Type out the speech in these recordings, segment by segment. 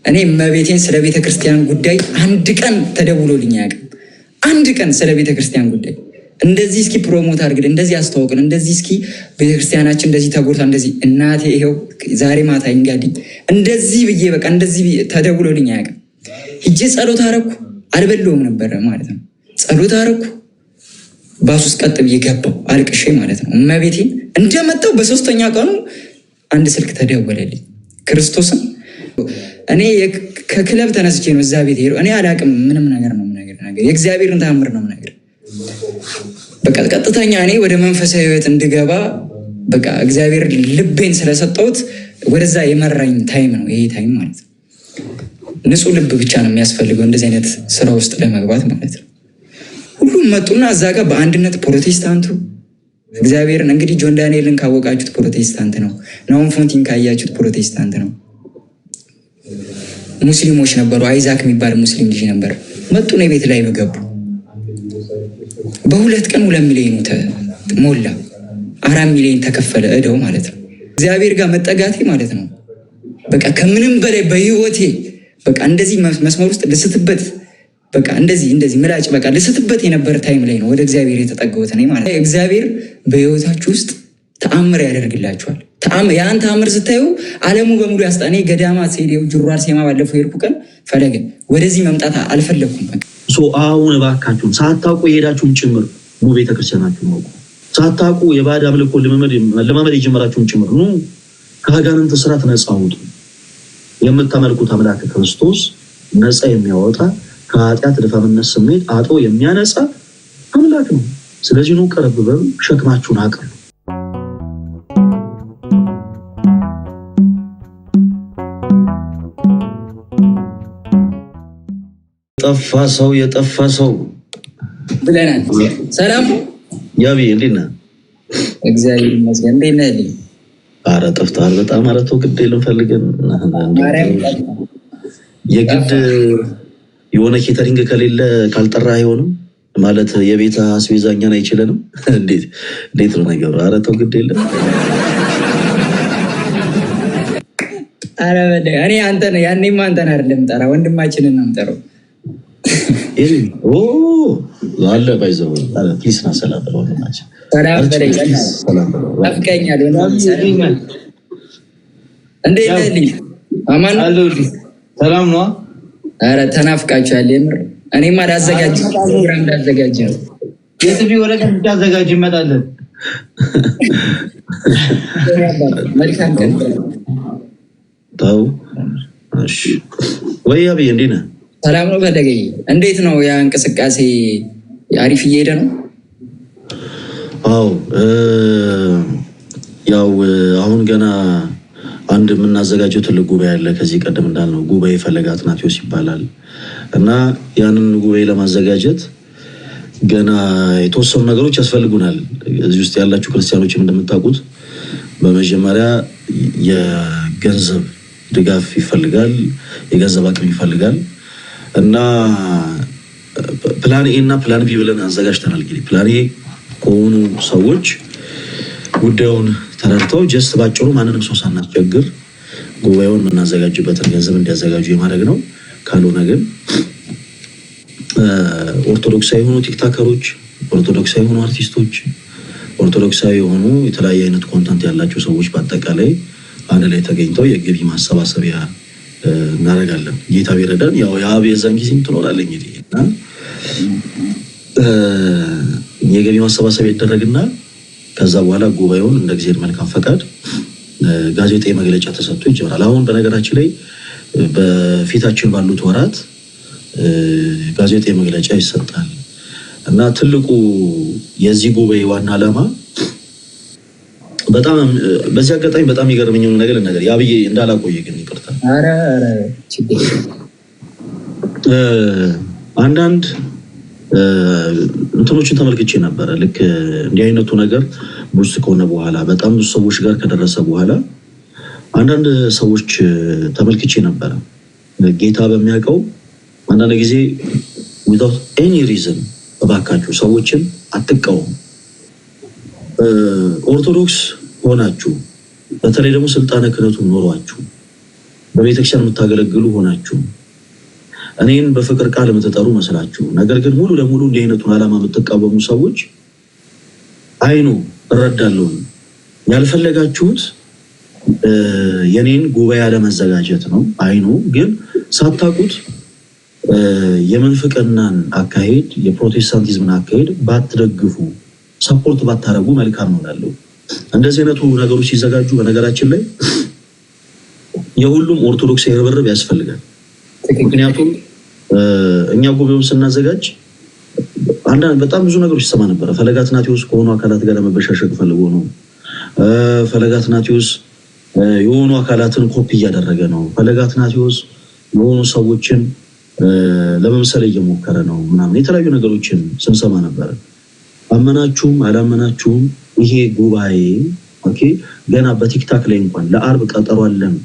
እኔ እመቤቴን ስለ ቤተ ክርስቲያን ጉዳይ አንድ ቀን ተደውሎልኝ አያውቅም። አንድ ቀን ስለ ቤተ ክርስቲያን ጉዳይ እንደዚህ እስኪ ፕሮሞት አድርግልን፣ እንደዚህ አስተዋውቅን፣ እንደዚህ እስኪ ቤተክርስቲያናችን እንደዚህ ተጎድታ እንደዚህ እናቴ ይሄው ዛሬ ማታ እንግዲህ እንደዚህ ብዬ በቃ እንደዚህ ተደውሎልኝ አያውቅም። ሂጄ ጸሎት አረኩ፣ አልበለውም ነበረ ማለት ነው። ጸሎት አረኩ፣ ባስ ውስጥ ቀጥ ብዬ ገባሁ አልቅሼ ማለት ነው። እመቤቴን እንደመጣሁ በሶስተኛ ቀኑ አንድ ስልክ ተደወለልኝ። ክርስቶስን እኔ ከክለብ ተነስቼ ነው እዛ ቤት ሄዶ እኔ አላቅም ምንም ነገር ነው ነገር የእግዚአብሔርን ተአምር ነው ነገር በቃ ቀጥተኛ እኔ ወደ መንፈሳዊ ህይወት እንድገባ በቃ እግዚአብሔር ልቤን ስለሰጠሁት ወደዛ የመራኝ ታይም ነው ይሄ ታይም ማለት ነው። ንጹህ ልብ ብቻ ነው የሚያስፈልገው እንደዚህ አይነት ስራ ውስጥ ለመግባት ማለት ነው። ሁሉም መጡና እዛ ጋር በአንድነት ፕሮቴስታንቱ እግዚአብሔርን እንግዲህ ጆን ዳንኤልን ካወቃችሁት ፕሮቴስታንት ነው። ናሆም ፎንቲን ካያችሁት ፕሮቴስታንት ነው። ሙስሊሞች ነበሩ። አይዛክ የሚባል ሙስሊም ልጅ ነበር። መጡ ነው ቤት ላይ ገቡ። በሁለት ቀን 2 ሚሊዮን ሞላ። 4 ሚሊዮን ተከፈለ እዳው ማለት ነው። እግዚአብሔር ጋር መጠጋቴ ማለት ነው በቃ ከምንም በላይ በህይወቴ በቃ እንደዚህ መስመር ውስጥ ልስትበት በቃ እንደዚህ ምላጭ በቃ ልስትበት የነበረ ታይም ላይ ነው ወደ እግዚአብሔር የተጠጋሁት እኔ ማለት ነው። እግዚአብሔር በህይወታችሁ ውስጥ ተአምር ያደርግላችኋል። ያን ተአምር ስታዩ ዓለሙ በሙሉ ያስጣኔ ገዳማት ሄደው ጅሩ አርሴማ ባለፈው ሄድኩ ቀን ፈለገ ወደዚህ መምጣት አልፈለኩም። አሁን እባካችሁን ሳታውቁ የሄዳችሁም ጭምር ኑ ቤተክርስቲያናችሁን አውቁ። ሳታውቁ የባዕድ አምልኮ ለማመድ የጀመራችሁም ጭምር ኑ ከአጋንንት ስራት ነፃ አውጡ። የምታመልኩት አምላክ ክርስቶስ ነፃ የሚያወጣ ከኃጢአት ድፋምነት ስሜት አጥቦ የሚያነጻ አምላክ ነው። ስለዚህ ኑ ቀረብ በሉ፣ ሸክማችሁን አቅሉ። የጠፋ ሰው ብለናል። ሰላም ያቢ እንዴት ነህ? እግዚአብሔር ይመስገን። እንዴት ነህ? ኧረ ጠፍተሃል በጣም ማለት ነው። ግድ የለም ፈልገን የግድ የሆነ ኬተሪንግ ከሌለ ካልጠራ አይሆንም ማለት የቤት አስቤዛ እኛን አይችለንም። እንዴት ነው ነገሩ? ኧረ ተው ግድ የለም። ኧረ እኔ አንተን ያኔማ አንተን አይደለም ጠራ ወንድማችንን ነው የምጠራው። አለ ባይዘው ፕሊስ ና ሰላም ብለው ወንድማችን ሰላም በለኝ። አፍቀኛል ወንድማችን እንዴት ነህ? አማን አለሁልህ። ሰላም ነው? ኧረ ተናፍቃችኋል የምር። እኔማ ላዘጋጅ ፕሮግራም ላዘጋጅ ነው። የትቢ ወረቀት እንዳዘጋጅ ይመጣለን። መልካም ቀን ታው። እሺ ወይ አብይ እንዴት ነህ? ሰላም ነው ፈለገኝ። እንዴት ነው ያ እንቅስቃሴ? አሪፍ እየሄደ ነው? አዎ ያው አሁን ገና አንድ የምናዘጋጀው ትልቅ ጉባኤ አለ። ከዚህ ቀደም እንዳልነው ጉባኤ ፈለገ አትናቴዎስ ይባላል እና ያንን ጉባኤ ለማዘጋጀት ገና የተወሰኑ ነገሮች ያስፈልጉናል። እዚህ ውስጥ ያላችሁ ክርስቲያኖችም እንደምታውቁት በመጀመሪያ የገንዘብ ድጋፍ ይፈልጋል፣ የገንዘብ አቅም ይፈልጋል እና ፕላን ኤ እና ፕላን ቢ ብለን አዘጋጅተናል። እንግዲህ ፕላን ኤ ከሆኑ ሰዎች ጉዳዩን ተረድተው ጀስት ባጭሩ ማንንም ሰው ሳናስቸግር ጉባኤውን የምናዘጋጅበትን ገንዘብ እንዲያዘጋጁ የማድረግ ነው። ካልሆነ ግን ኦርቶዶክሳዊ የሆኑ ቲክታከሮች፣ ኦርቶዶክሳዊ የሆኑ አርቲስቶች፣ ኦርቶዶክሳዊ የሆኑ የተለያየ አይነት ኮንተንት ያላቸው ሰዎች በአጠቃላይ አንድ ላይ ተገኝተው የገቢ ማሰባሰቢያ እናደርጋለን። ጌታ ቢረዳን ያው የአብ የዛን ጊዜም ትኖራለህ እንግዲህ እና የገቢ ማሰባሰቢያ ይደረግና ከዛ በኋላ ጉባኤውን እንደ እግዚአብሔር መልካም ፈቃድ ጋዜጣዊ መግለጫ ተሰጥቶ ይጀምራል። አሁን በነገራችን ላይ በፊታችን ባሉት ወራት ጋዜጣዊ መግለጫ ይሰጣል እና ትልቁ የዚህ ጉባኤ ዋና ዓላማ በጣም በዚህ አጋጣሚ በጣም ይገርመኝ ነገር ያብዬ እንዳላቆየ ግን ይቅርታ። ኧረ ችግር አንዳንድ እንትኖችን ተመልክቼ ነበረ። ልክ እንዲህ አይነቱ ነገር ብዙ ከሆነ በኋላ በጣም ብዙ ሰዎች ጋር ከደረሰ በኋላ አንዳንድ ሰዎች ተመልክቼ ነበረ። ጌታ በሚያውቀው አንዳንድ ጊዜ without any reason እባካችሁ ሰዎችን አትቃወሙ። ኦርቶዶክስ ሆናችሁ በተለይ ደግሞ ስልጣነ ክህነቱ ኖሯችሁ በቤተክርስቲያን የምታገለግሉ ሆናችሁ እኔን በፍቅር ቃል የምትጠሩ መስላችሁ ነገር ግን ሙሉ ለሙሉ እንዲህ አይነቱን ዓላማ የምትቃወሙ ሰዎች አይኑ እረዳለሁ። ያልፈለጋችሁት የኔን ጉባኤ አለመዘጋጀት ነው። አይኑ ግን ሳታውቁት የመንፍቅናን አካሄድ የፕሮቴስታንቲዝምን አካሄድ ባትደግፉ ሰፖርት ባታረጉ መልካም ነው እላለሁ። እንደዚህ አይነቱ ነገሮች ሲዘጋጁ በነገራችን ላይ የሁሉም ኦርቶዶክስ ርብርብ ያስፈልጋል። ምክንያቱም እኛ ጉባኤውን ስናዘጋጅ አንዳንድ በጣም ብዙ ነገሮች ይሰማ ነበር። ፈለገ አትናቴዎስ ከሆኑ አካላት ጋር ለመበሻሸቅ ፈልጎ ነው። ፈለገ አትናቴዎስ የሆኑ አካላትን ኮፒ እያደረገ ነው። ፈለገ አትናቴዎስ የሆኑ ሰዎችን ለመምሰል እየሞከረ ነው ምናምን የተለያዩ ነገሮችን ስንሰማ ነበር። አመናችሁም አላመናችሁም ይሄ ጉባኤ ኦኬ ገና በቲክታክ ላይ እንኳን ለአርብ ቀጠሮ አለን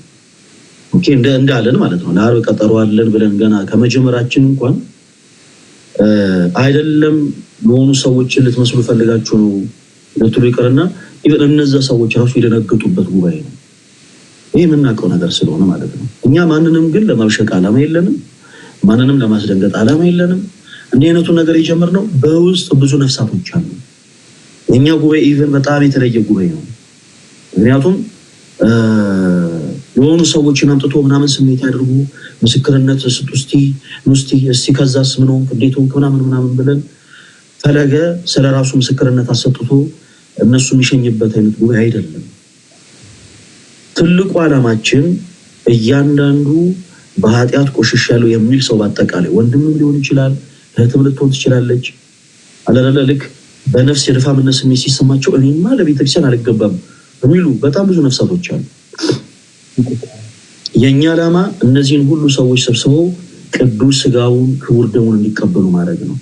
ኦኬ እንዳለን ማለት ነው። ለአርብ ቀጠሮ አለን ብለን ገና ከመጀመራችን እንኳን አይደለም የሆኑ ሰዎችን ልትመስሉ ፈልጋችሁ ነው ለቱሉ ይቀርና ይበል እነዛ ሰዎች ራሱ የደነገጡበት ጉባኤ ነው። ይሄ የምናውቀው ነገር ስለሆነ ማለት ነው። እኛ ማንንም ግን ለማብሸቅ ዓላማ የለንም። ማንንም ለማስደንገጥ ዓላማ የለንም። እንዲህ አይነቱ ነገር የጀመርነው በውስጥ ብዙ ነፍሳቶች አሉ። የኛ ጉባኤ ኢቨን በጣም የተለየ ጉባኤ ነው። ምክንያቱም የሆኑ ሰዎችን አምጥቶ ምናምን ስሜት ያድርጉ ምስክርነት እስቲ ከዛስ ምን ሆንክ እንዴት ሆንክ ምናምን ብለን ፈለገ ስለራሱ ምስክርነት አሰጥቶ እነሱ የሚሸኝበት አይነት ጉባኤ አይደለም። ትልቁ ዓላማችን እያንዳንዱ በኃጢአት ቆሽሻለሁ የሚል ሰው በአጠቃላይ ወንድምም ሊሆን ይችላል እህትም ልትሆን ትችላለች አለለለ ልክ በነፍስ የድፋምነት ስሜት ሲሰማቸው እኔማ ለቤተክርስቲያን አልገባም የሚሉ በጣም ብዙ ነፍሳቶች አሉ። የኛ ዓላማ እነዚህን ሁሉ ሰዎች ሰብስበው ቅዱስ ሥጋውን ክቡር ደሙን እንዲቀበሉ ማድረግ ነው።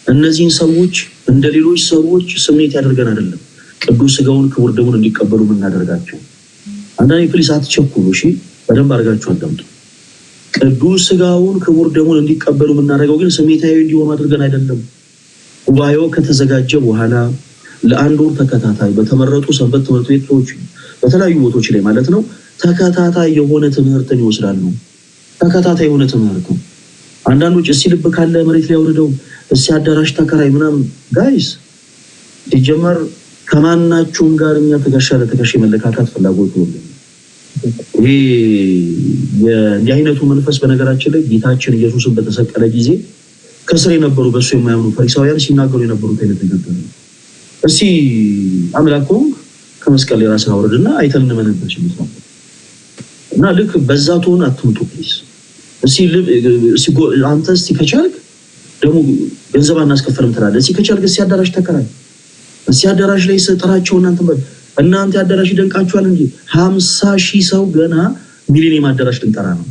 እነዚህን ሰዎች እንደ ሌሎች ሰዎች ስሜት ያደርገን አይደለም ቅዱስ ሥጋውን ክቡር ደሙን እንዲቀበሉ የምናደርጋቸው። አንዳንዴ ፕሊስ አትቸኩሉ፣ እሺ በደንብ አድርጋችሁ አዳምጡ። ቅዱስ ሥጋውን ክቡር ደሙን እንዲቀበሉ የምናደርገው ግን ስሜታዊ እንዲሆኑ አድርገን አይደለም። ጉባኤው ከተዘጋጀ በኋላ ለአንድ ወር ተከታታይ በተመረጡ ሰንበት ትምህርት ቤቶች በተለያዩ ቦታዎች ላይ ማለት ነው ተከታታይ የሆነ ትምህርትን ይወስዳሉ። ተከታታይ የሆነ ትምህርት ነው። አንዳንዶች እስቲ ልብ ካለ መሬት ላይ አውርደው እስቲ አዳራሽ ተከራይ ምናምን ጋይስ ሲጀመር ከማናችሁም ጋር እኛ ትከሻ ለትከሻ መለካካት ፍላጎት የለም። ይሄ የእንዲህ አይነቱ መንፈስ በነገራችን ላይ ጌታችን ኢየሱስን በተሰቀለ ጊዜ ከስር የነበሩ በሱ የማያምኑ ፈሪሳውያን ሲናገሩ የነበሩት አይነት ነገር ነው። እስቲ አምላክ ሆንክ ከመስቀል ላይ ራስን አውርድና አይተን እንመነበት ነው እና ልክ በዛ ትሆን አትምጡ ፕሊዝ። እስቲ አንተ እስቲ ከቻልክ ደግሞ ገንዘብ አናስከፈልም ትላለህ። እስቲ ከቻልክ እስቲ አዳራሽ ተከራይ እስቲ አዳራሽ ላይ ስጥራቸው እናንተ አዳራሽ ይደንቃችኋል እንጂ 50,000 ሰው ገና ሚሊኒየም አዳራሽ ልንጠራ ነው።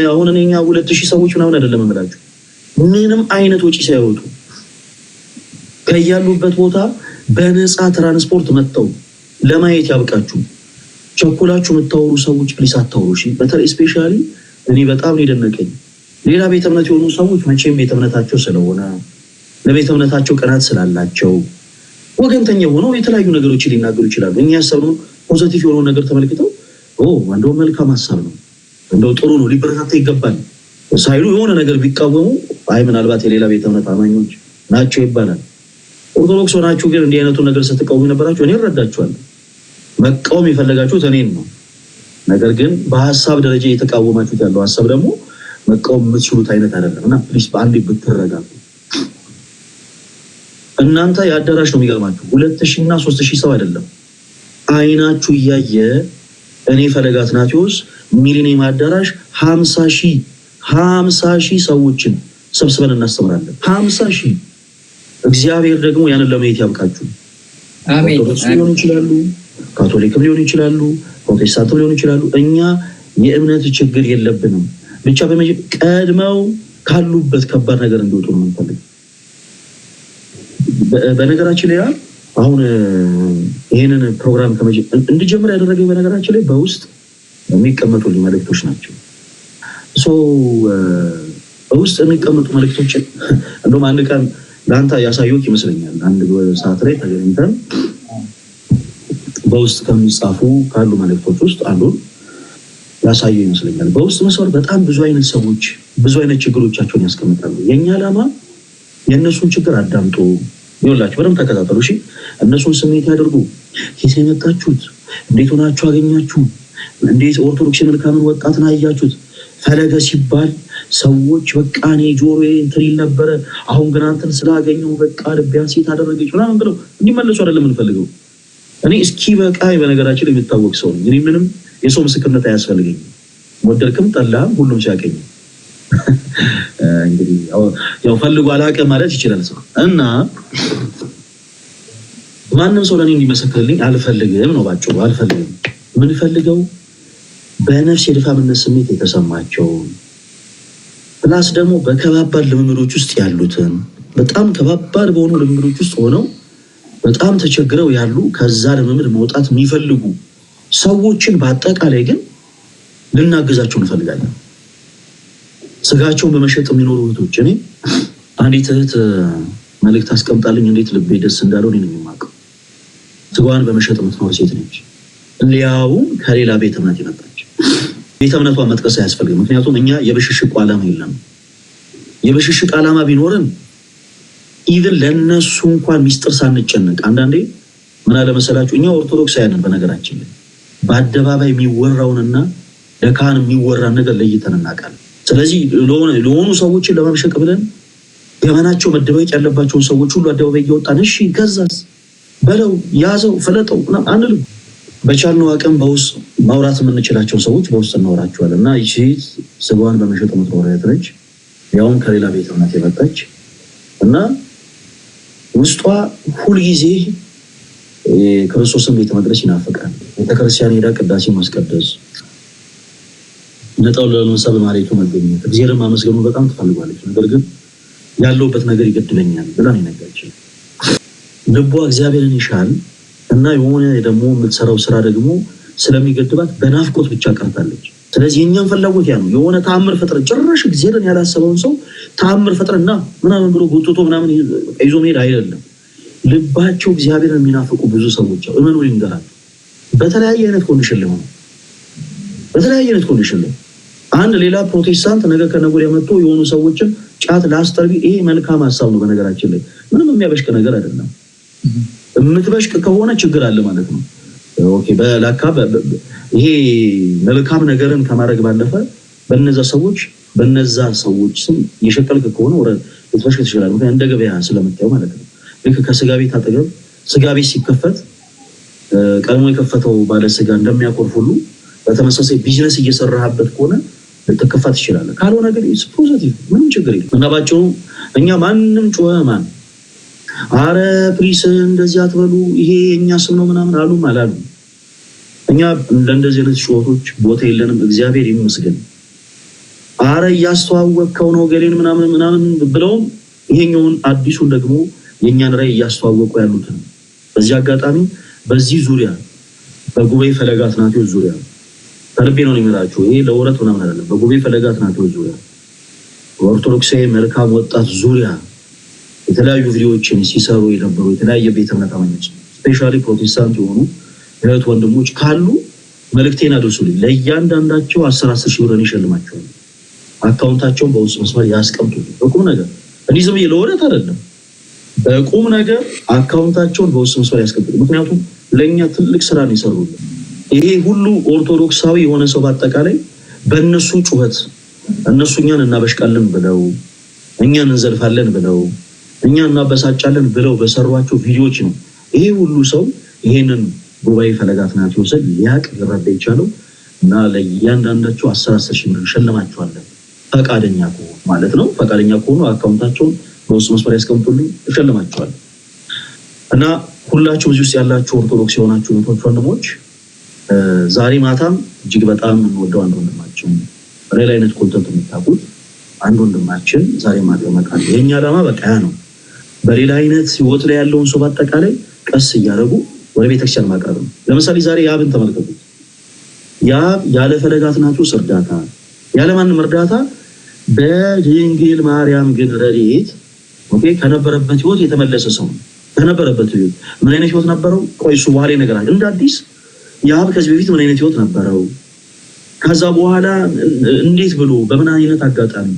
አሁን እኛ 2,000 ሰዎች ምናምን አይደለም እምላችሁ ምንም አይነት ወጪ ሳይወጡ ከያሉበት ቦታ በነፃ ትራንስፖርት መጥተው ለማየት ያብቃችሁ። ቸኮላችሁ የምታወሩ ሰዎች ፕሊስ አታወሩ እሺ። በተለይ ስፔሻሊ እኔ በጣም ነው የደነቀኝ ሌላ ቤተ እምነት የሆኑ ሰዎች መቼም ቤተ እምነታቸው ስለሆነ ለቤተ እምነታቸው ቀናት ስላላቸው ወገንተኛ ሆነው የተለያዩ ነገሮችን ሊናገሩ ይችላሉ። እኛ ያሰብነው ፖዚቲቭ የሆነውን ነገር ተመልክተው እንደው መልካም ሀሳብ ነው እንደው ጥሩ ነው ሊበረታታ ይገባል ሳይሉ የሆነ ነገር ቢቃወሙ አይ ምናልባት የሌላ ቤተ እምነት አማኞች ናቸው ይባላል። ኦርቶዶክስ ሆናችሁ ግን እንዲህ አይነቱ ነገር ስትቃወሙ ነበራችሁ እኔ እረዳችኋለሁ። መቃወም የፈለጋችሁት እኔን ነው። ነገር ግን በሐሳብ ደረጃ የተቃወማችሁት ያለው ሐሳብ ደግሞ መቃወም የምትችሉት አይነት አይደለም እና ፕሊስ በአንዴ ብትረጋጉ። እናንተ የአዳራሽ ነው የሚገርማችሁ 2,000 እና 3,000 ሰው አይደለም አይናችሁ እያየ እኔ ፈለገ አትናቴዎስ ሚሊኒየም አዳራሽ 50,000 ሰዎችን ሰብስበን እናስተምራለን። 50,000 እግዚአብሔር ደግሞ ያንን ለማየት ያብቃችሁ። አሜን። ኦርቶዶክስ ሊሆኑ ይችላሉ፣ ካቶሊክም ሊሆኑ ይችላሉ፣ ፕሮቴስታንትም ሊሆኑ ይችላሉ። እኛ የእምነት ችግር የለብንም። ብቻ ቀድመው ካሉበት ከባድ ነገር እንዲወጡ ነው የምንፈልገው። በነገራችን ላይ አሁን ይሄንን ፕሮግራም እንድጀምር ያደረገኝ በነገራችን ላይ በውስጥ የሚቀመጡልኝ መልእክቶች ናቸው። በውስጥ የሚቀመጡ መልእክቶችን እንደውም አንድ ቀን ለአንተ ያሳየሁት ይመስለኛል። አንድ ሰዓት ላይ ተገናኝተን በውስጥ ከሚጻፉ ካሉ መልእክቶች ውስጥ አንዱን ያሳየው ይመስለኛል። በውስጥ መስመር በጣም ብዙ አይነት ሰዎች ብዙ አይነት ችግሮቻቸውን ያስቀምጣሉ። የኛ ዓላማ የእነሱን ችግር አዳምጦ ይኸውላችሁ፣ በደንብ ተከታተሉ እሺ። እነሱን ስሜት ያደርጉ። ኬስ የመጣችሁት እንዴት ሆናችሁ አገኛችሁ? እንዴት ኦርቶዶክስ መልካምን ወጣትን አያችሁት? ፈለገ ሲባል ሰዎች በቃ እኔ ጆሮዬ እንትን ይል ነበረ፣ አሁን ግን አንተን ስላገኘው በቃ ልቢያን ሴት አደረገች ምናምን ብለው እንዲመለሱ አይደለም የምንፈልገው። እኔ እስኪ በቃ በነገራችን ላይ የሚታወቅ ሰው ነኝ። እኔ ምንም የሰው ምስክርነት አያስፈልገኝም። ወደድክም ጠላህም ሁሉም ሲያቀኝ እንግዲህ ያው ፈልጎ አላውቅም ማለት ይችላል ሰው እና ማንም ሰው ለኔ እንዲመሰክርልኝ አልፈልግም ነው ባጭሩ። አልፈልግም። ምን ፈልገው በነፍስ የድፋምነት ስሜት የተሰማቸው ፕላስ ደግሞ በከባባድ ልምምዶች ውስጥ ያሉትን በጣም ከባባድ በሆኑ ልምምዶች ውስጥ ሆነው በጣም ተቸግረው ያሉ ከዛ ልምምድ መውጣት የሚፈልጉ ሰዎችን በአጠቃላይ ግን ልናገዛቸው እንፈልጋለን። ስጋቸውን በመሸጥ የሚኖሩ እህቶች፣ እኔ አንዲት እህት መልእክት አስቀምጣልኝ እንዴት ልቤ ደስ እንዳለው እኔ ነኝ የማውቀው። ስጋዋን በመሸጥ የምትኖር ሴት ነች። ሊያውም ከሌላ ቤተ እምነት የመጣች። ቤተ እምነቷን መጥቀስ አያስፈልግም፣ ምክንያቱም እኛ የብሽሽቅ ዓላማ የለም። የብሽሽቅ ዓላማ ቢኖርን ኢቭን ለነሱ እንኳን ሚስጥር ሳንጨነቅ አንዳንዴ ምን አለ መሰላችሁ፣ እኛ ኦርቶዶክሳውያንን በነገራችን ላይ በአደባባይ የሚወራውንና ለካህን የሚወራን ነገር ለይተን እናውቃለን። ስለዚህ ለሆኑ ሰዎችን ለማብሸቅ ብለን ገመናቸው መደበቅ ያለባቸውን ሰዎች ሁሉ አደባባይ እየወጣን እሺ ከዛስ በለው ያዘው ፈለጠው አንልም። በቻልነው አቅም በውስጥ ማውራት የምንችላቸው ሰዎች በውስጥ እናወራቸዋለን። እና ይቺ ስጋዋን በመሸጥ የምትኖር እህት ነች፣ ያውም ከሌላ ቤተ እምነት የመጣች እና ውስጧ ሁልጊዜ ክርስቶስን ቤተ መቅደስ ይናፍቃል። ቤተክርስቲያን ሄዳ ቅዳሴ ማስቀደስ፣ ነጣው ለምሳሌ በማለቱ መገኘት፣ እግዚአብሔርን ማመስገኑ በጣም ትፈልጋለች። ነገር ግን ያለውበት ነገር ይገድለኛል ብላ ነው የነገረችኝ። ልቧ እግዚአብሔርን ይሻል እና የሆነ ደግሞ የምትሰራው ስራ ደግሞ ስለሚገድባት በናፍቆት ብቻ ቀርታለች። ስለዚህ የኛን ፍላጎት ያ ነው። የሆነ ተአምር ፈጥረን ጭራሽ እግዚአብሔርን ያላሰበውን ሰው ተአምር ፈጥረንና ምናምን ብሎ ጎትቶ ምናምን ይዞ መሄድ አይደለም። ልባቸው እግዚአብሔርን የሚናፍቁ ብዙ ሰዎች እመኑ ይንገራል። በተለያየ አይነት ኮንዲሽን ላይ ሆነ በተለያየ አይነት ኮንዲሽን ላይ አንድ ሌላ ፕሮቴስታንት ነገ ከነገ ወዲያ መጥቶ የሆኑ ሰዎችን ጫት ላስተርቢ፣ ይሄ መልካም ሀሳብ ነው። በነገራችን ላይ ምንም የሚያበሽቅ ነገር አይደለም። የምትበሽቅ ከሆነ ችግር አለ ማለት ነው። ኦኬ በላካ ይሄ መልካም ነገርን ከማድረግ ባለፈ በነዛ ሰዎች ስም የሸቀልክ ከሆነ ወረ ልትበሽቅ ትችላለህ። ምክንያቱም እንደ ገበያ ስለምታየው ማለት ነው። ልክ ከስጋ ቤት አጠገብ ስጋ ቤት ሲከፈት ቀድሞ የከፈተው ባለ ስጋ እንደሚያኮርፍ ሁሉ በተመሳሳይ ቢዝነስ እየሰራህበት ከሆነ ልትከፋት ትችላለህ። ካልሆነ ግን ፖዚቲቭ ምንም ችግር የለም። እና ባጭሩ እኛ ማንም ጮኸ ማን አረ ፕሊስ እንደዚህ አትበሉ ይሄ የኛ ስም ነው ምናምን አሉም አላሉም እኛ እንደዚህ አይነት ጩኸቶች ቦታ የለንም። እግዚአብሔር ይመስገን። አረ እያስተዋወቅከው ነው ገሌን ምናምን ብለውም ይሄኛውን አዲሱን ደግሞ የኛን ራዕይ እያስተዋወቁ ያሉትን በዚህ አጋጣሚ በዚህ ዙሪያ በጉባኤ ፈለገ አትናቴዎስ ዙሪያ ከልቤ ነው የሚላችሁ። ይሄ ለወረት ምናምን አይደለም። በጉባኤ ፈለገ አትናቴዎስ ዙሪያ ኦርቶዶክሳዊ መልካም ወጣት ዙሪያ የተለያዩ ቪዲዮዎችን ሲሰሩ የነበሩ የተለያየ ቤተ እምነት አማኞች ስፔሻሊ ፕሮቴስታንት የሆኑ እህት ወንድሞች ካሉ መልእክቴን አድርሱልኝ። ለእያንዳንዳቸው 10 ሺህ ብር ይሸልማቸዋል። አካውንታቸውን በውስጥ መስመር ያስቀምጡልኝ። በቁም ነገር እንዲህ ዝም ብዬ ለወረት አይደለም። በቁም ነገር አካውንታቸውን በውስጥ መስመር ያስቀምጡልኝ። ምክንያቱም ለእኛ ትልቅ ስራ ነው ይሰሩልን። ይሄ ሁሉ ኦርቶዶክሳዊ የሆነ ሰው በአጠቃላይ በእነሱ ጩኸት እነሱ እኛን እናበሽቃለን ብለው እኛን እንዘልፋለን ብለው እኛን እናበሳጫለን ብለው በሰሯቸው ቪዲዮዎች ነው ይሄ ሁሉ ሰው ይሄንን ጉባኤ ፈለገ አትናቴዎስን ሊያቅ ሊረዳ የቻለው። እና ለእያንዳንዳቸው 10 ሺህ ብር እንሸልማቸዋለን ፈቃደኛ ከሆኑ ማለት ነው። ፈቃደኛ ከሆኑ አካውንታቸውን በውስጥ መስመር ያስቀምጡልኝ፣ እሸልማቸዋለሁ። እና ሁላችሁ እዚህ ውስጥ ያላችሁ ኦርቶዶክስ የሆናችሁ እህቶች ወንድሞች፣ ዛሬ ማታም እጅግ በጣም የምንወደው አንድ ወንድማችን በሌላ አይነት ኮንተንት የምታውቁት አንድ ወንድማችን ዛሬ ማታ ይመጣል። የኛ ዓላማ በቃ ያ ነው። በሌላ አይነት ህይወት ላይ ያለውን ሰው በአጠቃላይ ቀስ እያደረጉ ወደ ቤተክርስቲያን ማቅረብ ነው። ለምሳሌ ዛሬ ያብን ተመልከቱት። ያብ ያለ ፈለገ አትናቴዎስ እርዳታ ያለ ማንም እርዳታ በድንግል ማርያም ግን ረድኤት ከነበረበት ህይወት የተመለሰ ሰው ነው። ከነበረበት ህይወት ምን አይነት ህይወት ነበረው? ቆይ እሱ በኋላ ይነግራል። እንደ አዲስ ያብ ከዚህ በፊት ምን አይነት ህይወት ነበረው? ከዛ በኋላ እንዴት ብሎ በምን አይነት አጋጣሚ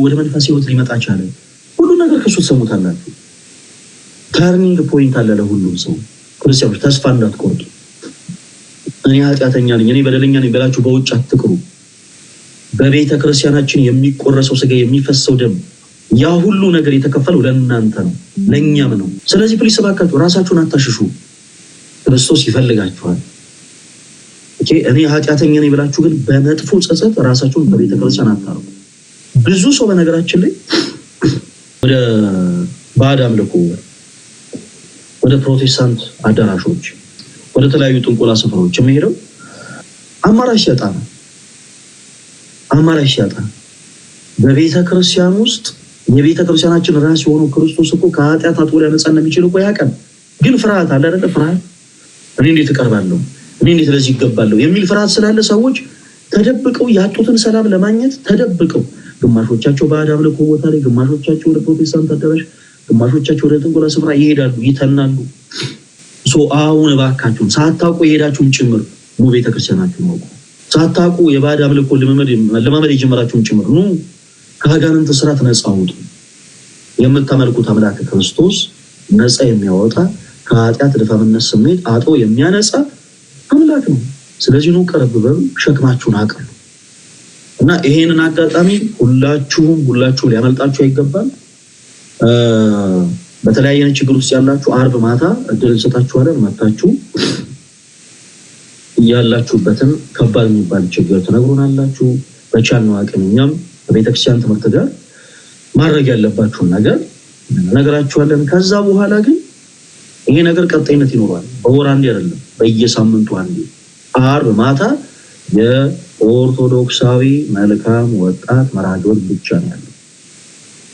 ወደ መንፈስ ህይወት ሊመጣ ቻለ? ሁሉ ነገር ከሱ ትሰሙታላችሁ። ተርኒንግ ፖይንት አለ ለሁሉም ሰው። ክርስቲያኖች ተስፋ እንዳትቆርጡ። እኔ ኃጢአተኛ ነኝ፣ እኔ በደለኛ ነኝ ብላችሁ በውጭ አትቅሩ። በቤተ ክርስቲያናችን የሚቆረሰው ስጋ የሚፈሰው ደም ያ ሁሉ ነገር የተከፈለው ለእናንተ ነው፣ ለእኛም ነው። ስለዚህ ፕሊስ እባካችሁ ራሳችሁን አታሽሹ። ክርስቶስ ይፈልጋችኋል። እኔ ኃጢአተኛ ነኝ ብላችሁ ግን በመጥፎ ጸጸት ራሳችሁን ከቤተ ክርስቲያን አታርጉ። ብዙ ሰው በነገራችን ላይ ወደ ባዕድ አምልኮ፣ ወደ ፕሮቴስታንት አዳራሾች፣ ወደ ተለያዩ ጥንቆላ ስፍራዎች የሚሄደው አማራጭ ሲያጣ ነው። አማራጭ ሲያጣ በቤተ ክርስቲያን ውስጥ የቤተ ክርስቲያናችን ራስ የሆነው ክርስቶስ እኮ ከኃጢአት አጥቦ ሊያነጻ እንደሚችል እኮ ያውቃል። ግን ፍርሃት አለ አይደለ? ፍርሃት እኔ እንዴት እቀርባለሁ፣ እኔ እንዴት ለዚህ ይገባለሁ የሚል ፍርሃት ስላለ ሰዎች ተደብቀው ያጡትን ሰላም ለማግኘት ተደብቀው፣ ግማሾቻቸው ባዕድ አምልኮ ቦታ ላይ፣ ግማሾቻቸው ወደ ፕሮቴስታንት አዳራሽ፣ ግማሾቻቸው ወደ ጥንቆላ ስፍራ ይሄዳሉ፣ ይተናሉ። አሁን እባካችሁን ሳታውቁ የሄዳችሁን ጭምር ኑ ቤተክርስቲያናችሁን አውቁ። ሳታውቁ የባዕድ አምልኮ ለማመድ የጀመራችሁን ጭምር ኑ ከአጋንንት ስራት ነፃ አውጡ። የምታመልኩት አምላክ ክርስቶስ ነፃ የሚያወጣ ከኃጢአት ድፋምነት ስሜት አጥቦ የሚያነጻ አምላክ ነው። ስለዚህ ኑ ቀረብ በሉ፣ ሸክማችሁን አቅሉ እና ይሄንን አጋጣሚ ሁላችሁም ሊያመልጣችሁ አይገባም። በተለያየ ችግር ውስጥ ያላችሁ አርብ ማታ እድል እንሰጣችኋለን። መታችሁ ያላችሁበትን ከባድ የሚባል ችግር ትነግሩናላችሁ። በቻልነው አቅም እኛም በቤተክርስቲያን ትምህርት ጋር ማድረግ ያለባችሁን ነገር ነገራችኋለን። ከዛ በኋላ ግን ይሄ ነገር ቀጣይነት ይኖራል። በወር አንዴ አይደለም፣ በየሳምንቱ አንዴ አርብ ማታ የኦርቶዶክሳዊ መልካም ወጣት መርሃ ግብር ብቻ ነው ያለው።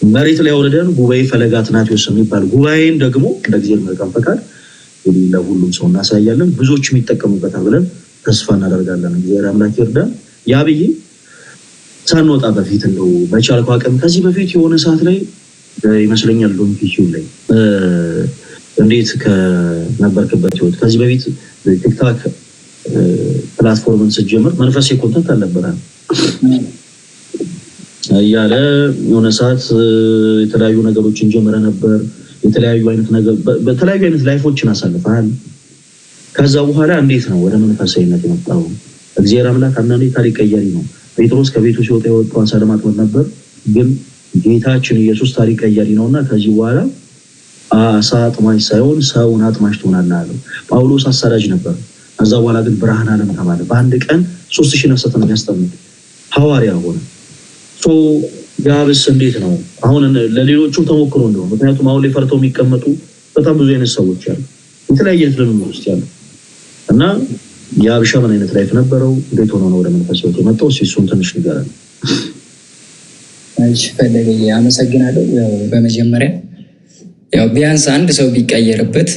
መሬት ላይ ወረደን ጉባኤ ፈለገ አትናቴዎስ የሚባል ጉባኤን ደግሞ እንደ እግዚአብሔር መልካም ፈቃድ ለሁሉም ሰው እናሳያለን። ብዙዎች የሚጠቀሙበታል ብለን ተስፋ እናደርጋለን። እግዚአብሔር አምላክ ይርዳን። ያብይ ሳንወጣ በፊት እንደው በቻልኩ አቅም ከዚህ በፊት የሆነ ሰዓት ላይ ይመስለኛል ዶንኪው ላይ እንዴት ከነበርክበት ህይወት ከዚህ በፊት ቲክቶክ ፕላትፎርምን ስትጀምር መንፈሳዊ ኮንተንት አልነበረም እያለ የሆነ ሰዓት የተለያዩ ነገሮችን ጀምረ ነበር። የተለያዩ አይነት ላይፎችን አሳልፈሃል። ከዛ በኋላ እንዴት ነው ወደ መንፈሳዊነት የመጣው? እግዚአብሔር አምላክ አንዳንዴ ታሪክ ቀያሪ ነው። ጴጥሮስ ከቤቱ ሲወጣ የወጣው አሳ ለማጥመድ ነበር፣ ግን ጌታችን ኢየሱስ ታሪክ ቀያሪ ነውና ከዚህ በኋላ አሳ አጥማጅ ሳይሆን ሰውን አጥማጅ ትሆናለህ አለው። ጳውሎስ አሳዳጅ ነበር። ከዛ በኋላ ግን ብርሃን ዓለም ተባለ። በአንድ ቀን 3000 ነፍሳትን የሚያስጠምቅ ሐዋርያ ሆነ። ያብስ እንዴት ነው አሁን ለሌሎቹም ተሞክሮ እንደው? ምክንያቱም አሁን ላይ ፈርተው የሚቀመጡ በጣም ብዙ አይነት ሰዎች አሉ፣ የተለያየ ልምምድ ውስጥ ያሉ እና ያብሻ ምን አይነት ላይፍ ነበረው? እንዴት ሆኖ ነው ወደ መንፈስ ህይወት የመጣው? እሱን ትንሽ ንገረን። እሺ ፈለገ፣ አመሰግናለሁ። በመጀመሪያ ቢያንስ አንድ ሰው ቢቀየርበት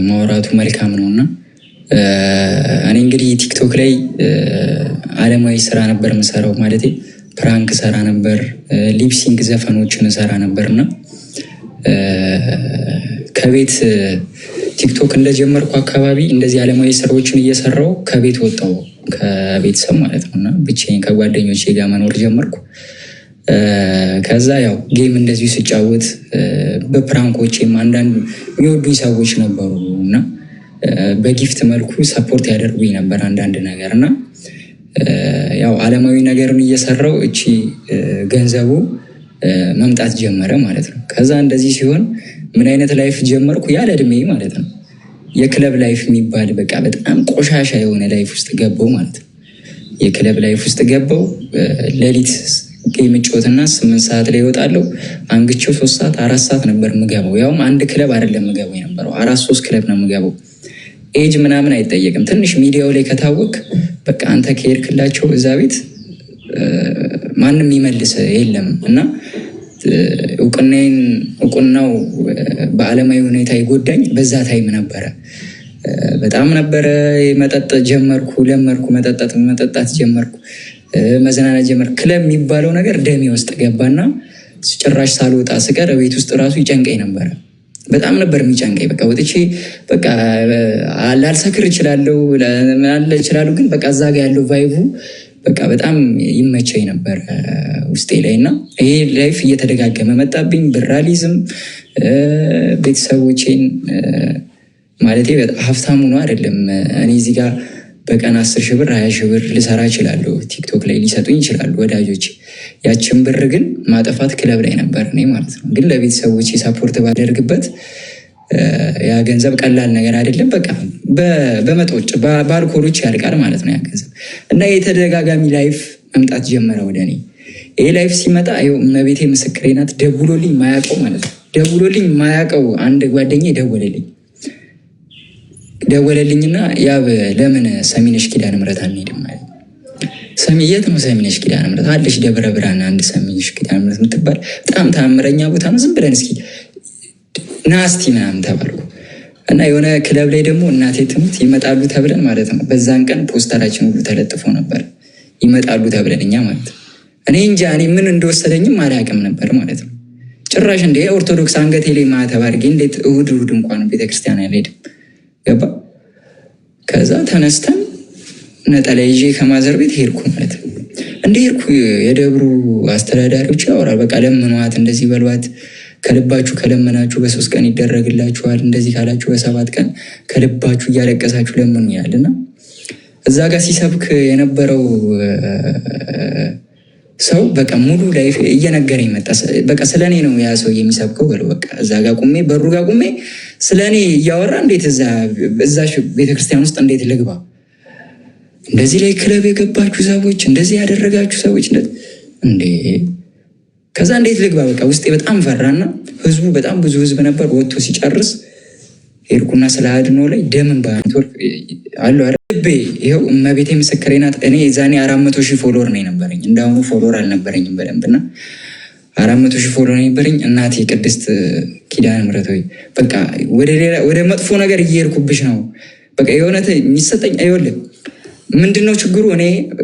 ማውራቱ መልካም ነውና እኔ እንግዲህ ቲክቶክ ላይ ዓለማዊ ስራ ነበር የምሰራው። ማለቴ ፕራንክ ሰራ ነበር፣ ሊፕሲንግ ዘፈኖችን ሰራ ነበርና ከቤት ቲክቶክ እንደጀመርኩ አካባቢ እንደዚህ ዓለማዊ ስራዎችን እየሰራው ከቤት ወጣው፣ ከቤተሰብ ማለት ነውና ብቻዬን ከጓደኞቼ ጋር መኖር ጀመርኩ። ከዛ ጌም እንደዚሁ ስጫወት በፕራንኮቼም አንዳንድ የሚወዱኝ ሰዎች ነበሩ እና በጊፍት መልኩ ሰፖርት ያደርጉኝ ነበር አንዳንድ ነገር እና ዓለማዊ ነገርን እየሰራው እቺ ገንዘቡ መምጣት ጀመረ ማለት ነው። ከዛ እንደዚህ ሲሆን ምን አይነት ላይፍ ጀመርኩ? ያለ እድሜ ማለት ነው። የክለብ ላይፍ የሚባል በቃ በጣም ቆሻሻ የሆነ ላይፍ ውስጥ ገባው ማለት ነው። የክለብ ላይፍ ውስጥ ገባው። ሌሊት ጌም ጮትና 8 ሰዓት ላይ ይወጣለሁ። አንግቼው 3 ሰዓት 4 ሰዓት ነበር የምገባው። ያውም አንድ ክለብ አይደለም የምገባው የነበረው 4-3 ክለብ ነው የምገባው። ኤጅ ምናምን አይጠየቅም። ትንሽ ሚዲያው ላይ ከታወቅ በቃ አንተ ከሄድክላቸው እዛ ቤት ማንም ይመልስ የለም እና እውቅናው በዓለማዊ ሁኔታ ይጎዳኝ በዛ ታይም ነበረ። በጣም ነበረ። መጠጥ ጀመርኩ፣ ለመርኩ፣ መጠጣት ጀመርኩ፣ መዝናናት ጀመርኩ። ክለብ የሚባለው ነገር ደሜ ውስጥ ገባና ጭራሽ ሳልወጣ ስቀር ቤት ውስጥ ራሱ ይጨንቀኝ ነበረ። በጣም ነበር የሚጨንቀኝ። በቃ ወጥቼ በቃ ላልሰክር እችላለሁ ግን በቃ እዛ ጋ ያለው ቫይቡ በቃ በጣም ይመቸኝ ነበር ውስጤ ላይ እና ይሄ ላይፍ እየተደጋገመ መጣብኝ። ብራሊዝም ቤተሰቦቼን ማለቴ ሀብታሙ ነው አይደለም። እኔ እዚህ ጋር በቀን 10 ሺህ ብር 20 ሺህ ብር ልሰራ እችላለሁ። ቲክቶክ ላይ ሊሰጡኝ ይችላሉ ወዳጆቼ። ያችን ብር ግን ማጠፋት ክለብ ላይ ነበር እኔ ማለት ነው። ግን ለቤተሰቦቼ ሳፖርት ባደርግበት ያ ገንዘብ ቀላል ነገር አይደለም። በቃ በመጦጭ በአልኮሎች ያልቃል ማለት ነው ያ ገንዘብ እና የተደጋጋሚ ላይፍ መምጣት ጀመረ ወደ እኔ። ይሄ ላይፍ ሲመጣ እመቤቴ ምስክሬ ናት። ደውሎልኝ ማያውቀው ማለት ነው ደውሎልኝ ማያውቀው አንድ ጓደኛዬ ደወለልኝና ያብ ለምን ሰሚነሽ ኪዳነ ምሕረት አንሄድም ማለት ነው። የት ነው ሰሚነሽ ኪዳነ ምሕረት? አለሽ ደብረ ብርሃን አንድ ሰሚነሽ ኪዳነ ምሕረት የምትባል በጣም ተአምረኛ ቦታ ነው። ዝም ብለን እስኪ ናስቲ ምናምን ተባልኩ እና የሆነ ክለብ ላይ ደግሞ እናቴ ትሙት ይመጣሉ ተብለን ማለት ነው። በዛን ቀን ፖስተራችን ሁሉ ተለጥፎ ነበር ይመጣሉ ተብለን እኛ ማለት ነው። እኔ እንጃ እኔ ምን እንደወሰደኝም አላውቅም ነበር ማለት ነው። ጭራሽ እንደ ኦርቶዶክስ አንገቴ ላይ ማተብ አድርጌ እንዴት እሑድ እንኳን ቤተክርስቲያን አልሄድም ገባ። ከዛ ተነስተን ነጠላ ይዤ ከማዘር ቤት ሄድኩ ማለት ነው። እንደ ሄድኩ የደብሩ አስተዳዳሪዎች ያወራል። በቃ ለምኗት፣ እንደዚህ በልባት፣ ከልባችሁ ከለመናችሁ በ3 ቀን ይደረግላችኋል፣ እንደዚህ ካላችሁ በ7 ቀን ከልባችሁ እያለቀሳችሁ ለምኑ ያል እና እዛ ጋር ሲሰብክ የነበረው ሰው በቃ ሙሉ ላይ እየነገረ ይመጣ። በቃ ስለኔ ነው ያ ሰው የሚሰብከው በለው። በቃ እዛ ጋር ቁሜ በሩ ጋር ቁሜ ስለኔ እያወራ እንዴት እዛ ቤተክርስቲያን ውስጥ እንዴት ልግባ? እንደዚህ ላይ ክለብ የገባችሁ ሰዎች፣ እንደዚህ ያደረጋችሁ ሰዎች እንዴ ከዛ እንዴት ልግባ? በቃ ውስጤ በጣም ፈራና ህዝቡ በጣም ብዙ ህዝብ ነበር። ወጥቶ ሲጨርስ ሄድኩና ስለ አድኖ ላይ ደምን በኔትወርክ አሉ ልቤ ይኸው እመቤቴ ምስክሬ ናት። እኔ ዛኔ 400 ሺህ ፎሎወር ነው የነበረኝ። እንዳሁኑ ፎሎወር አልነበረኝም በደንብና 400 ሺህ ፎሎወር ነበረኝ። እናቴ ቅድስት ኪዳነ ምሕረት ሆይ በቃ ወደ መጥፎ ነገር እየሄድኩብሽ ነው። በቃ የሆነ የሚሰጠኝ አይወልም። ምንድነው ችግሩ? እኔ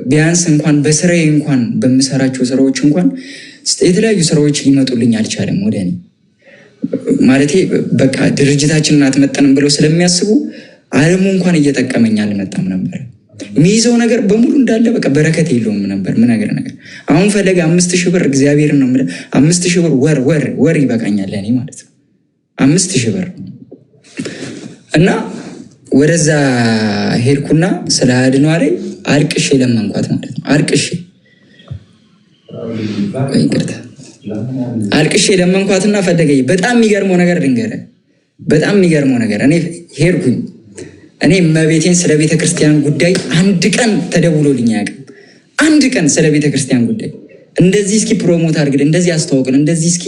ቢያንስ እንኳን በስራዬ እንኳን በምሰራቸው ስራዎች እንኳን የተለያዩ ስራዎች ሊመጡልኝ አልቻለም ወደ እኔ ማለቴ በቃ ድርጅታችንን አትመጠንም ብለው ስለሚያስቡ ዓለሙ እንኳን እየጠቀመኝ አልመጣም ነበር። የሚይዘው ነገር በሙሉ እንዳለ በቃ በረከት የለውም ነበር። ምን ነገር አሁን ፈለገ 5000 ብር እግዚአብሔርን ነው የምልህ 5000 ብር ወር ይበቃኛል ለእኔ ማለት ነው 5000 ብር እና ወደዛ ሄድኩና ስለ አድኗ ላይ አልቅሼ ለመንኳት ማለት ነው። አልቅሼ ለመንኳትና ፈለገኝ። በጣም የሚገርመው ነገር ልንገርህ፣ በጣም የሚገርመው ነገር እኔ ሄድኩኝ። እኔ እመቤቴን ስለ ቤተክርስቲያን ጉዳይ አንድ ቀን ተደውሎልኝ አያውቅም። አንድ ቀን ስለ ቤተክርስቲያን ጉዳይ እንደዚህ እስኪ ፕሮሞት አድርግልን፣ እንደዚህ አስተዋውቅን፣ እንደዚህ እስኪ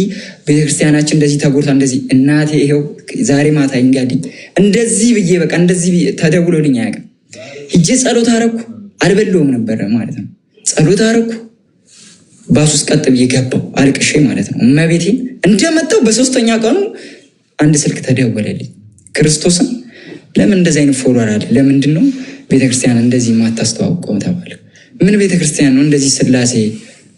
ቤተክርስቲያናችን እንደዚህ ተጎድታ እንደዚህ እናቴ ይሄው ዛሬ ማታ እንጋዲኝ እንደዚህ ብዬ በቃ እንደዚህ ተደውሎልኝ አያውቅም። ሂጄ ጸሎት አረኩ። አልበለውም ነበር ማለት ነው። ጸሎት አረኩ። ባስ ውስጥ ቀጥ ብዬ ገባሁ አልቅሼ ማለት ነው። እመቤቴን እንደመጣሁ በ3ኛ ቀኑ አንድ ስልክ ተደወለልኝ። ክርስቶስን ለምን እንደዚህ አይነት ፎሎወር አለ? ለምንድን ነው ቤተክርስቲያን እንደዚህ የማታስተዋውቀው ተባለ። ምን ቤተክርስቲያን ነው? እንደዚህ ስላሴ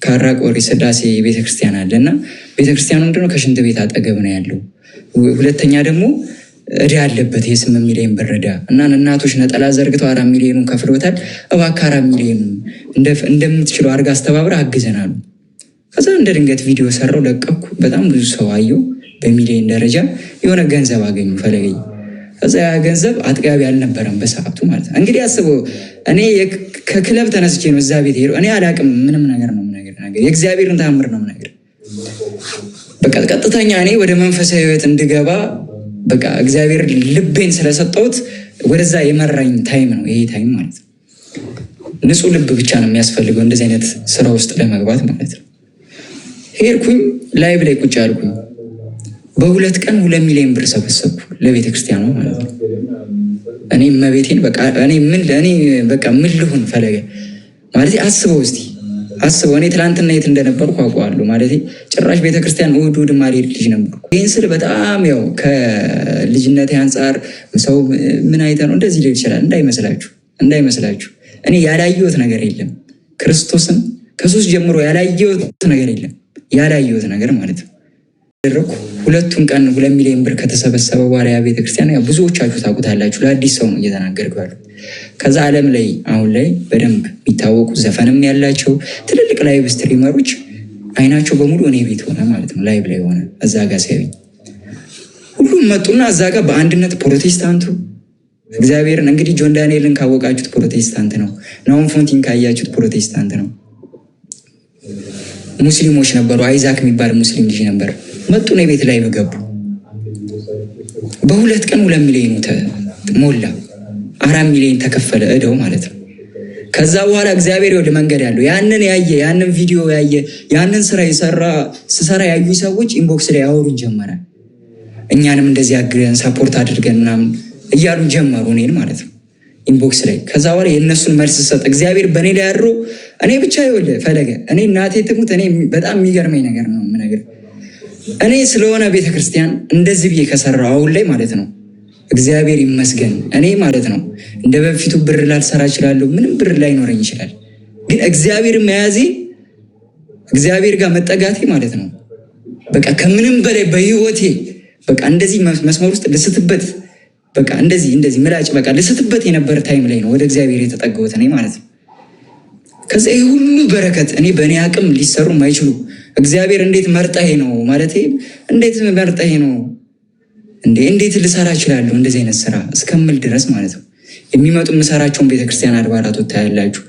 ካራቆሪ ስላሴ ቤተክርስቲያን አለ እና ቤተክርስቲያኑ ምንድነው ከሽንት ቤት አጠገብ ነው ያለው። ሁለተኛ ደግሞ እዳ ያለበት የ8 ሚሊዮን ብር እዳ እና እናቶች ነጠላ ዘርግተው 4 ሚሊዮኑን ከፍለውታል። እባክህ 4 ሚሊዮኑ እንደምትችለው አድርጋ አስተባብራ አግዘናሉ። ከዛ እንደ ድንገት ቪዲዮ ሰራው ለቀኩ። በጣም ብዙ ሰው አየው። በሚሊዮን ደረጃ የሆነ ገንዘብ አገኙ ፈለገኝ። ከዛ ያ ገንዘብ አጥጋቢ አልነበረም በሰዓቱ ማለት ነው። እንግዲህ አስበው፣ እኔ ከክለብ ተነስቼ ነው እዛ ቤት ሄዶ እኔ አላቅም ምንም ነገር ነው ነገር የእግዚአብሔርን ተአምር ነው ነገር በቃ ቀጥተኛ እኔ ወደ መንፈሳዊ ህይወት እንድገባ በቃ እግዚአብሔር ልቤን ስለሰጠሁት ወደዛ የመራኝ ታይም ነው ይሄ ታይም ማለት ነው። ንጹህ ልብ ብቻ ነው የሚያስፈልገው እንደዚህ አይነት ስራ ውስጥ ለመግባት ማለት ነው። ሄድኩኝ፣ ላይቭ ላይ ቁጭ አልኩኝ። በ2 ቀን 2 ሚሊዮን ብር ሰበሰብኩ ለቤተክርስቲያኗ ማለት ነው። እኔ እመቤቴን በቃ እኔ በቃ ምን ልሁን ፈለገ ማለት አስበው እስቲ አስበው። እኔ ትላንትና የት እንደነበርኩ አውቀዋለሁ ማለት ጭራሽ ቤተክርስቲያን እሑድ ማልሄድ ልጅ ነበርኩ። ይህን ስል በጣም ያው ከልጅነቴ አንጻር ሰው ምን አይተ ነው እንደዚህ ሊል ይችላል እንዳይመስላችሁ። እኔ ያላየሁት ነገር የለም። ክርስቶስን ከ3 ጀምሮ ያላየሁት ነገር የለም። ያላየሁት ነገር ማለት ነው ያደረኩ ሁለቱን ቀን 2 ሚሊዮን ብር ከተሰበሰበ በኋላ ያ ቤተክርስቲያን ያው ብዙዎቻችሁ ታውቁታላችሁ። ለአዲስ ሰው ነው እየተናገርኩ ያሉት። ከዛ ዓለም ላይ አሁን ላይ በደንብ የሚታወቁ ዘፈንም ያላቸው ትልልቅ ላይቭ ስትሪመሮች አይናቸው በሙሉ እኔ ቤት ሆነ ማለት ነው። ላይቭ ላይ ሆነ እዛ ጋር ሲያዩኝ ሁሉም መጡና እዛ ጋር በአንድነት ፕሮቴስታንቱ እግዚአብሔርን እንግዲህ ጆን ዳንኤልን ካወቃችሁት ፕሮቴስታንት ነው። ናሆም ፎንቲን ካያችሁት ፕሮቴስታንት ነው። ሙስሊሞች ነበሩ። አይዛክ የሚባል ሙስሊም ልጅ ነበር። መጡ ነው ቤት ላይ በገቡ በ2 ቀን 2 ሚሊዮን ሞላ። 4 ሚሊዮን ተከፈለ እዳው ማለት ነው። ከዛ በኋላ እግዚአብሔር ወደ መንገድ ያለው ያንን ያየ ያንን ቪዲዮ ያየ ያንን ስራ ስሰራ ያዩ ሰዎች ኢንቦክስ ላይ ያወሩን ጀመረ። እኛንም እንደዚህ አግረን ሰፖርት አድርገን ምናምን እያሉ ጀመሩ እኔን ማለት ነው ኢንቦክስ ላይ። ከዛ በኋላ የእነሱን መልስ ሰጥ እግዚአብሔር በእኔ ላይ ያድሮ እኔ ብቻ ይወለ ፈለገ እኔ እናቴ ትሙት እኔ በጣም የሚገርመኝ ነገር ነው የምነግርህ። እኔ ስለሆነ ቤተክርስቲያን እንደዚህ ብዬ ከሰራው አሁን ላይ ማለት ነው እግዚአብሔር ይመስገን እኔ ማለት ነው እንደ በፊቱ ብር ላልሰራ እችላለሁ። ምንም ብር ላይኖረኝ ይችላል። ግን እግዚአብሔር መያዜ እግዚአብሔር ጋር መጠጋቴ ማለት ነው በቃ ከምንም በላይ በህይወቴ በቃ እንደዚህ መስመር ውስጥ ልስትበት በቃ እንደዚህ ምላጭ በቃ ልስትበት የነበረ ታይም ላይ ነው ወደ እግዚአብሔር የተጠጋሁት እኔ ማለት ነው። ከዛ ይሄ ሁሉ በረከት እኔ በእኔ አቅም ሊሰሩ ማይችሉ እግዚአብሔር እንዴት መርጠሄ ነው ማለት እንዴት መርጠሄ ነው እንዴት ልሰራ እችላለሁ እንደዚህ አይነት ስራ እስከምል ድረስ ማለት ነው። የሚመጡ የምሰራቸውን ቤተክርስቲያን አድባራት ታያላችሁ።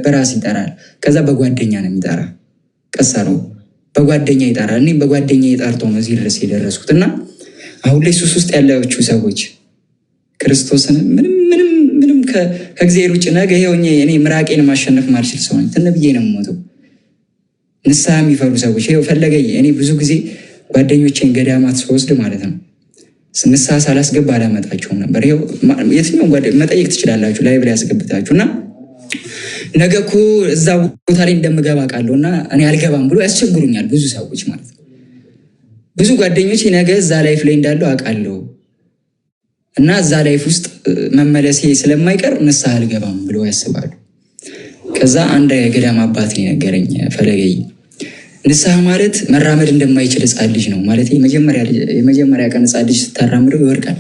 በራስ ይጠራል። ከዛ በጓደኛ ነው የሚጠራ። ቀሰሩ በጓደኛ ይጠራል። እኔ በጓደኛ ይጠርቶ ነው እዚህ ድረስ የደረስኩት። እና አሁን ላይ ሱስ ውስጥ ያላችሁ ሰዎች ክርስቶስን ምንም ከእግዚአብሔር ውጭ ነገ ይሄውኝ እኔ ምራቄን ማሸነፍ ማልችል ሰው ነኝ። ትንብዬ ነው የምሞተው። ንስሐ የሚፈሩ ሰዎች ይኸው ፈለገኝ። እኔ ብዙ ጊዜ ጓደኞቼን ገዳማት ስወስድ ማለት ነው ንስሐ ሳላስገባ አላመጣቸውም ነበር። ይኸው የትኛውን መጠየቅ ትችላላችሁ ላይ ብላ ያስገብታችሁ እና ነገ እኮ እዛ ቦታ ላይ እንደምገባ ቃለሁ እና እኔ አልገባም ብሎ ያስቸግሩኛል ብዙ ሰዎች ማለት ነው። ብዙ ጓደኞቼ ነገ እዛ ላይፍ ላይ እንዳለው አውቃለሁ እና እዛ ላይፍ ውስጥ መመለሴ ስለማይቀር ንስሐ አልገባም ብሎ ያስባሉ። ከዛ አንድ የገዳም አባት ነገረኝ። ፈለገይ ንስሐ ማለት መራመድ እንደማይችል ሕፃን ልጅ ነው ማለት የመጀመሪያ ቀን ሕፃን ልጅ ስታራምደው ይወድቃል።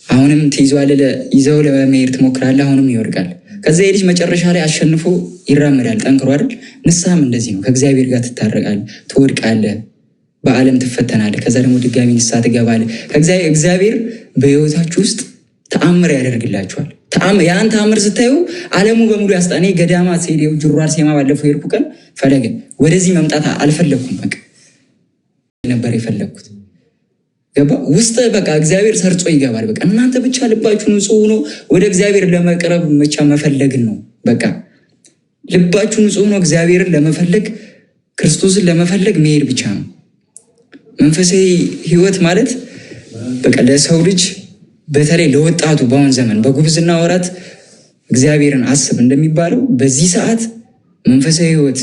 አሁንም ትይዘዋለህ፣ ይዘው ለመሄድ ትሞክራለህ፣ አሁንም ይወድቃል። ከዛ የልጅ መጨረሻ ላይ አሸንፎ ይራመዳል ጠንክሮ አይደል? ንስሐም እንደዚህ ነው። ከእግዚአብሔር ጋር ትታረቃለህ፣ ትወድቃለህ፣ በዓለም ትፈተናለህ። ከዛ ደግሞ ድጋሚ ንስሐ ትገባለህ። እግዚአብሔር በህይወታችሁ ውስጥ ተአምር ያደርግላችኋል። ያን ተአምር ስታዩ ዓለሙ በሙሉ ያስጣኔ ገዳማት ሴዴው ጅሯር ሴማ ባለፈው የሄድኩ ቀን ፈለገ ወደዚህ መምጣት አልፈለግኩም። በቃ ነበር የፈለግኩት ገባ ውስጥ በቃ እግዚአብሔር ሰርጾ ይገባል። በቃ እናንተ ብቻ ልባችሁ ንጹህ ሆኖ ወደ እግዚአብሔር ለመቅረብ ብቻ መፈለግን ነው። በቃ ልባችሁ ንጹህ ሆኖ እግዚአብሔርን ለመፈለግ ክርስቶስን ለመፈለግ መሄድ ብቻ ነው። መንፈሳዊ ህይወት ማለት በቃ ለሰው ልጅ በተለይ ለወጣቱ በአሁን ዘመን በጉብዝና ወራት እግዚአብሔርን አስብ እንደሚባለው በዚህ ሰዓት መንፈሳዊ ህይወት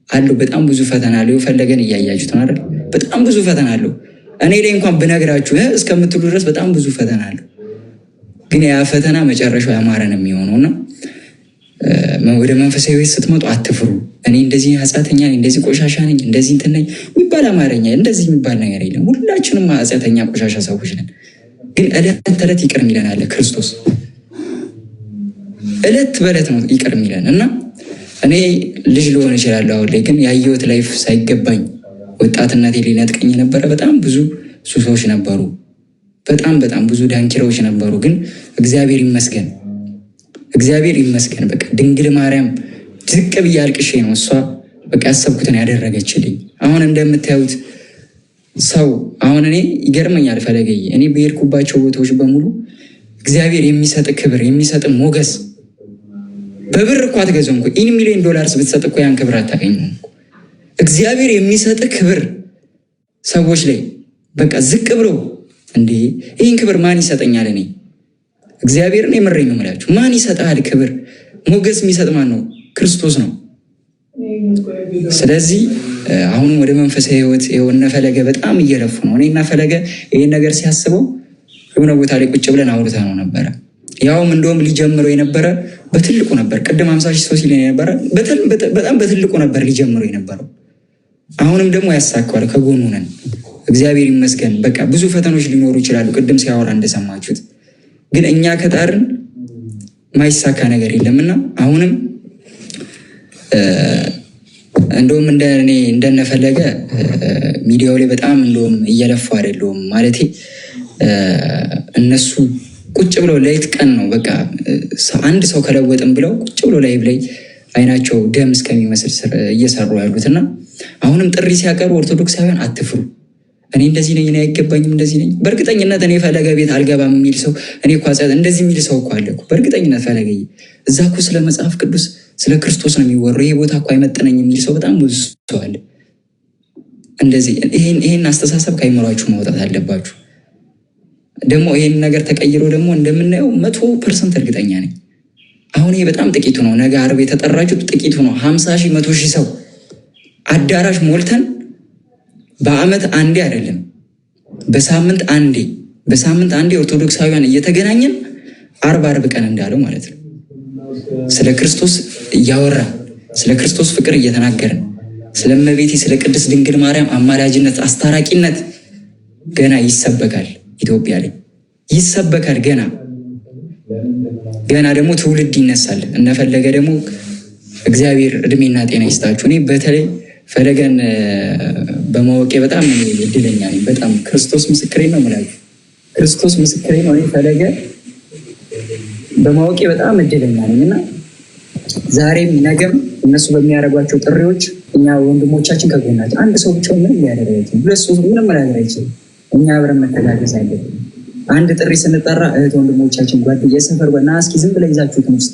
አለው። በጣም ብዙ ፈተና አለው። ፈለገን እያያችሁት ነው አይደል? በጣም ብዙ ፈተና አለው። እኔ ላይ እንኳን ብነግራችሁ እስከምትሉ ድረስ በጣም ብዙ ፈተና አለው። ግን ያ ፈተና መጨረሻው ያማረ ነው የሚሆነውና ወደ መንፈሳዊ ህይወት ስትመጡ አትፍሩ። እኔ እንደዚህ ኃጢአተኛ ነኝ፣ እንደዚህ ቆሻሻ ነኝ፣ እንደዚህ እንትን ነኝ የሚባል አማርኛ እንደዚህ የሚባል ነገር የለም። ሁላችንም ኃጢአተኛ ቆሻሻ ሰዎች ነን። ግን ዕለት ተዕለት ይቅር የሚለን አለ ክርስቶስ። ዕለት በዕለት ነው ይቅር የሚለን እና እኔ ልጅ ልሆን እችላለሁ አሁን ላይ ግን ያየሁት ላይፍ ሳይገባኝ ወጣትነቴ ሊነጥቀኝ የነበረ በጣም ብዙ ሱሶች ነበሩ። በጣም ብዙ ዳንኪራዎች ነበሩ። ግን እግዚአብሔር ይመስገን በቃ ድንግል ማርያም ዝቅ ብዬ አልቅሼ ነው እሷ በቃ ያሰብኩትን ያደረገችልኝ። አሁን እንደምታዩት ሰው አሁን እኔ ይገርመኛል ፈለገዬ እኔ በሄድኩባቸው ቦታዎች በሙሉ እግዚአብሔር የሚሰጥ ክብር የሚሰጥ ሞገስ በብር እኮ አትገዛውም እኮ $1 ሚሊዮን ብትሰጥ እኮ ያን ክብር አታገኘውም። እግዚአብሔር የሚሰጥ ክብር ሰዎች ላይ በቃ ዝቅ ብሎ እንዴ ይህን ክብር ማን ይሰጠኛል? እኔ እግዚአብሔርን የምሬን ነው የምላችሁ። ማን ይሰጣል ክብር? ሞገስ የሚሰጥ ማን ነው? ክርስቶስ ነው። ስለዚህ አሁን ወደ መንፈሳዊ ህይወት የሆነ ፈለገ በጣም እየለፉ ነው። እኔና ፈለገ ይህን ነገር ሲያስበው የሆነ ቦታ ላይ ቁጭ ብለን አውርተ ነው ነበረ። ያውም እንደውም ሊጀምረው የነበረ በትልቁ ነበር። ቅድም 50,000 ሰው ሲል የነበረ በጣም በትልቁ ነበር ሊጀምረው የነበረው። አሁንም ደግሞ ያሳካዋል። ከጎኑ ነን፣ እግዚአብሔር ይመስገን። በቃ ብዙ ፈተኖች ሊኖሩ ይችላሉ፣ ቅድም ሲያወራ እንደሰማችሁት። ግን እኛ ከጣርን ማይሳካ ነገር የለምና አሁንም እንደውም እንደነፈለገ ሚዲያው ላይ በጣም እንደውም እየለፉ አይደለውም ማለቴ እነሱ ቁጭ ብለው ሌት ቀን ነው በቃ አንድ ሰው ከለወጥን ብለው ቁጭ ብለው ላይቭ ላይ አይናቸው ደም እስከሚመስል እየሰሩ ያሉትና አሁንም ጥሪ ሲያቀርቡ ኦርቶዶክሳውያን አትፍሩ። እኔ እንደዚህ ነኝ፣ እኔ አይገባኝም፣ እንደዚህ ነኝ። በእርግጠኝነት እኔ ፈለገ ቤት አልገባም የሚል ሰው እኔ እኮ እንደዚህ የሚል ሰው እኮ አለ እኮ በእርግጠኝነት ፈለገ እዛ እኮ ስለ መጽሐፍ ቅዱስ ስለ ክርስቶስ ነው የሚወራው፣ ይሄ ቦታ እኮ አይመጥነኝ የሚል ሰው በጣም ብዙ ሰው አለ። እንደዚህ ይሄን አስተሳሰብ ከአይምሯችሁ ማውጣት አለባችሁ። ደግሞ ይሄን ነገር ተቀይሮ ደግሞ እንደምናየው 100% እርግጠኛ ነኝ አሁን ይሄ በጣም ጥቂቱ ነው። ነገ ዓርብ የተጠራችሁት ጥቂቱ ነው። 50 ሺህ 100 ሺህ ሰው አዳራሽ ሞልተን በአመት አንዴ አይደለም በሳምንት አንዴ ኦርቶዶክሳውያን እየተገናኘን ዓርብ ቀን እንዳለው ማለት ነው ስለ ክርስቶስ እያወራን ስለ ክርስቶስ ፍቅር እየተናገርን ስለ እመቤቴ ስለ ቅድስት ድንግል ማርያም አማላጅነት አስታራቂነት ገና ይሰበካል። ኢትዮጵያ ላይ ይሰበካል። ገና ደግሞ ትውልድ ይነሳል። እነፈለገ ደግሞ እግዚአብሔር እድሜና ጤና ይስጣችሁ። እኔ በተለይ ፈለገን በማወቄ በጣም እድለኛ ነኝ። በጣም ክርስቶስ ምስክሬ ነው የምላችሁ። ክርስቶስ ምስክሬ ነው። እኔ ፈለገ በማወቄ በጣም እድለኛ ነኝ እና ዛሬም ነገም እነሱ በሚያደርጓቸው ጥሪዎች እኛ ወንድሞቻችን ከጎናቸው አንድ ሰው ብቻ ምንም ሊያደርግ አይችልም። ሁለት ሶስት ምንም ሊያደርግ አይችልም። እኛ አብረን መተጋገዝ አለብን። አንድ ጥሪ ስንጠራ እህት ወንድሞቻችን ጓደኛ የሰፈር ጓና እስኪ ዝም ብለ ይዛችሁት ውስጥ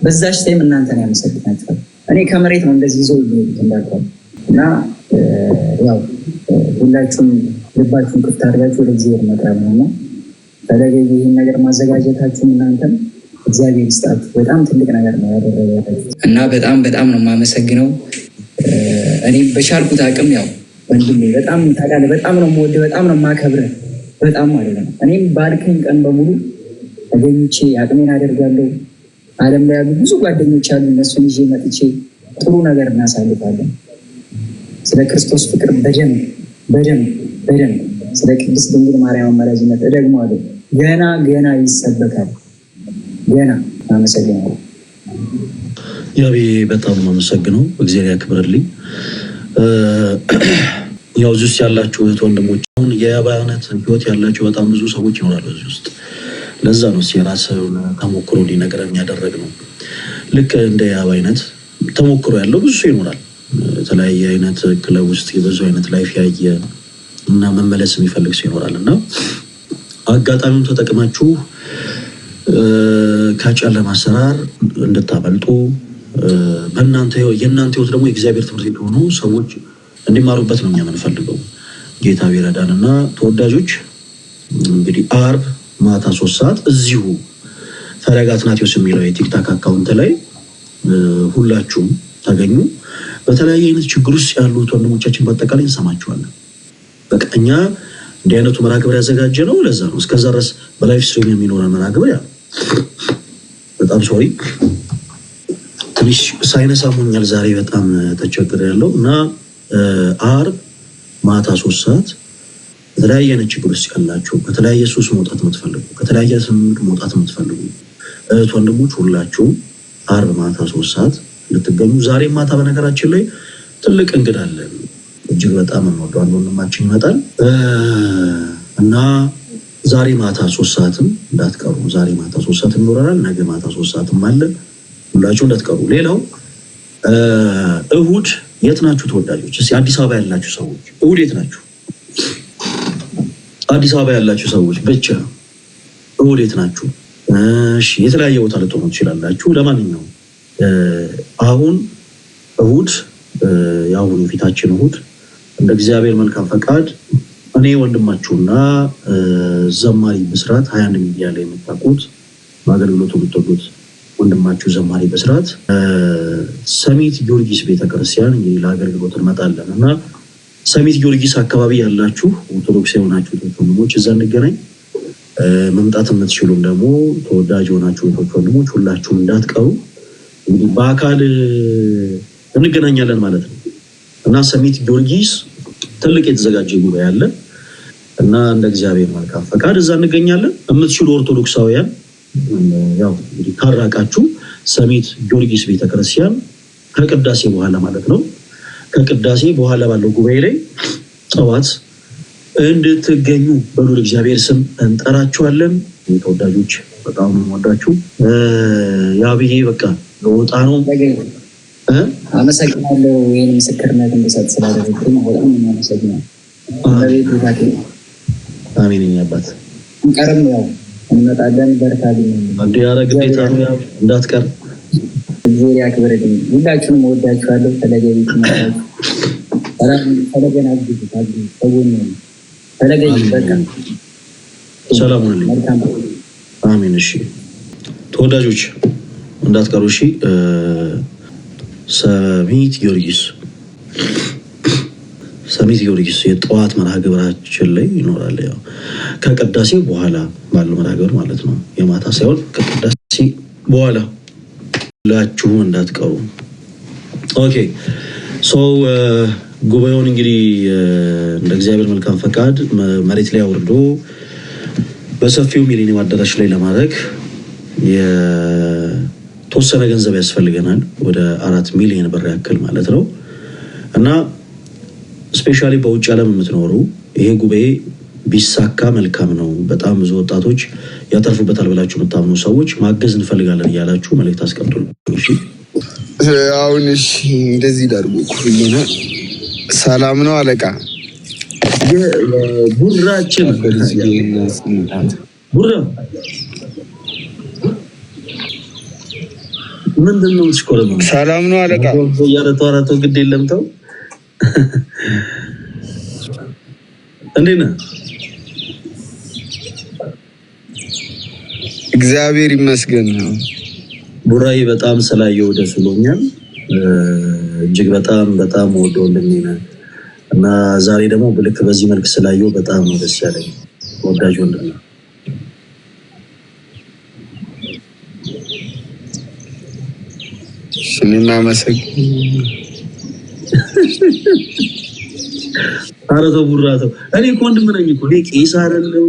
በዛች ታይም እናንተን ያመሰግናችኋል። እኔ ከመሬት ነው እንደዚህ ይዘው ይሄዱት እንዳልኳል እና ያው ሁላችሁም ልባችሁን ክፍት አድርጋችሁ ወደ እግዚአብሔር መቅረብ ነውና ፈለገ ይህን ነገር ማዘጋጀታችሁን እናንተም እግዚአብሔር ይስጣችሁ። በጣም ትልቅ ነገር ነው ያደረጋችሁት እና በጣም ነው የማመሰግነው። እኔም በቻልኩት አቅም ያው ወንድሜ በጣም ታውቃለህ፣ በጣም ነው የምወድህ፣ በጣም ነው የማከብርህ፣ በጣም ማለት ነው። እኔም ባልከኝ ቀን በሙሉ ተገኝቼ አቅሜን አደርጋለሁ። ዓለም ላይ ያሉ ብዙ ጓደኞች አሉ፣ እነሱን ይዤ መጥቼ ጥሩ ነገር እናሳልፋለን። ስለ ክርስቶስ ፍቅር በደንብ ስለ ቅድስት ድንግል ማርያም አማላጅነት እደግመዋለሁ። ገና ይሰበካል። ገና አመሰግናለሁ። ያቤ በጣም አመሰግነው። እግዚአብሔር ያክብርልኝ። ያው እዚህ ውስጥ ያላችሁ እህት ወንድሞች አሁን የአባያነት ህይወት ያላችሁ በጣም ብዙ ሰዎች ይኖራሉ እዚህ ውስጥ። ለዛ ነው የራስህን ተሞክሮ እንዲነግረን ያደረግ ነው። ልክ እንደ የአባይነት ተሞክሮ ያለው ብዙ ሰው ይኖራል። የተለያየ አይነት ክለብ ውስጥ የብዙ አይነት ላይፍ ያየ እና መመለስ የሚፈልግ ሰው ይኖራል እና አጋጣሚውን ተጠቅማችሁ ከጨለማ አሰራር እንድታመልጡ የእናንተ ህይወት ደግሞ የእግዚአብሔር ትምህርት ቤት ሆኖ ሰዎች እንዲማሩበት ነው እኛ የምንፈልገው። ጌታ ቢረዳን እና ተወዳጆች እንግዲህ ዓርብ ማታ 3 ሰዓት እዚሁ ፈለገ አትናቴዎስ የሚለው የቲክታክ አካውንት ላይ ሁላችሁም ተገኙ። በተለያየ አይነት ችግር ውስጥ ያሉት ወንድሞቻችን በአጠቃላይ እንሰማቸዋለን። በቃ እኛ እንዲህ አይነቱ መርሃ ግብር ያዘጋጀ ነው ለዛ ነው። እስከዛ ድረስ በላይፍ ስትሪም የሚኖረን መርሃ ግብር ያ በጣም ሶሪ ትንሽ ሳይነስ አሞኛል ዛሬ በጣም ተቸግሬያለሁ እና ዓርብ ማታ 3 ሰዓት በተለያየ አይነት ችግር ውስጥ ያላችሁ ከተለያየ ሱስ መውጣት የምትፈልጉ ከተለያየ ስምምድ መውጣት የምትፈልጉ እህት ወንድሞች ሁላችሁም ዓርብ ማታ 3 ሰዓት ልትገኙ። ዛሬ ማታ በነገራችን ላይ ትልቅ እንግዳ አለን። እጅግ በጣም እንወደው አንድ ወንድማችን ይመጣል እና ዛሬ ማታ 3 ሰዓትም እንዳትቀሩ። ዛሬ ማታ 3 ሰዓት ይኖረናል። ነገ ማታ 3 ሰዓትም አለ። ሁላችሁ እንዳትቀሩ። ሌላው እሁድ የት ናችሁ ተወዳጆች? እስኪ አዲስ አበባ ያላችሁ ሰዎች እሁድ የት ናችሁ? አዲስ አበባ ያላችሁ ሰዎች ብቻ እሁድ የት ናችሁ? እሺ የተለያየ ቦታ ልትሆኑ ትችላላችሁ። ለማንኛውም አሁን እሁድ የአሁኑ ፊታችን እሁድ እንደ እግዚአብሔር መልካም ፈቃድ እኔ ወንድማችሁና ዘማሪ ብስራት 21 ሚዲያ ላይ የምታውቁት በአገልግሎቱ የምትወዱት ወንድማችሁ ዘማሪ ብስራት ሰሚት ጊዮርጊስ ቤተክርስቲያን ለአገልግሎት እንመጣለን እና ሰሚት ጊዮርጊስ አካባቢ ያላችሁ ኦርቶዶክስ የሆናችሁ ወንድሞች እዛ እንገናኝ። መምጣት የምትችሉም ደግሞ ተወዳጅ የሆናችሁ ወንድሞች ሁላችሁም እንዳትቀሩ። እንግዲህ በአካል እንገናኛለን ማለት ነው። እና ሰሚት ጊዮርጊስ ትልቅ የተዘጋጀ ጉባኤ አለ እና እንደ እግዚአብሔር መልካም ፈቃድ እዛ እንገኛለን። የምትችሉ ኦርቶዶክሳውያን ያው እንግዲህ ካራቃችሁ ሰሚት ጊዮርጊስ ቤተክርስቲያን ከቅዳሴ በኋላ ማለት ነው ከቅዳሴ በኋላ ባለው ጉባኤ ላይ ጠዋት እንድትገኙ በሉል እግዚአብሔር ስም እንጠራችኋለን። ተወዳጆች በጣም ወዳችሁ ያብዬ በቃ ወጣ ነው። አመሰግናለሁ። ይሄን ምስክርነት እንድሰጥ ስላደረግኩኝ በጣም አመሰግናለሁ። አሜን። አባት እንቀርም ያው እንመጣለን። በርታ አንዴ ያረግዴታ ነው እንዳትቀር። እግዚአብሔር ያክብርልኝ። ሁላችሁንም ወዳችኋለሁ። ፈለገኝ ተመጣጣኝ ፈለገን አግዙ ተጎኝ ፈለገኝ በቃ ሰላም ሁኑልኝ። አሜን። እሺ ተወዳጆች እንዳትቀሩ እሺ። ሰሚት ጊዮርጊስ የጠዋት መርሃ ግብራችን ላይ ይኖራል። ያው ከቅዳሴ በኋላ ባለው መርሃ ግብር ማለት ነው። የማታ ሳይሆን ከቅዳሴ በኋላ ላችሁ እንዳትቀሩ። ኦኬ ሶ ጉባኤውን እንግዲህ እንደ እግዚአብሔር መልካም ፈቃድ መሬት ላይ አውርዶ በሰፊው ሚሊኒየም አዳራሽ ላይ ለማድረግ የተወሰነ ገንዘብ ያስፈልገናል። ወደ 4 ሚሊዮን ብር ያክል ማለት ነው እና ስፔሻሊ በውጭ ዓለም የምትኖሩ ይሄ ጉባኤ ቢሳካ መልካም ነው፣ በጣም ብዙ ወጣቶች ያተርፉበታል ብላችሁ የምታምኑ ሰዎች ማገዝ እንፈልጋለን እያላችሁ መልእክት አስቀምጡልን። እሺ አሁን እሺ እንደዚህ ዳርጉ ኩልና ሰላም ነው አለቃ ቡራችን ቡራ ምንድን ነው ስኮረም ሰላም ነው አለቃ ያረቷራቶ ግድ የለም ተው እንዴት ነህ? እግዚአብሔር ይመስገን ነው። ቡራዬ በጣም ስላየው ደስ ብሎኛል። እጅግ በጣም ወዶልኝ ነው እና ዛሬ ደግሞ ብልክ በዚህ መልክ ስላየው በጣም ደስ ያለኝ ወዳጅ ወንድም ነው። እኔና መሰግ አረቶ ቡራቶ እኔ እኮ ወንድም ነኝ እኮ እኔ ቄስ አይደለሁ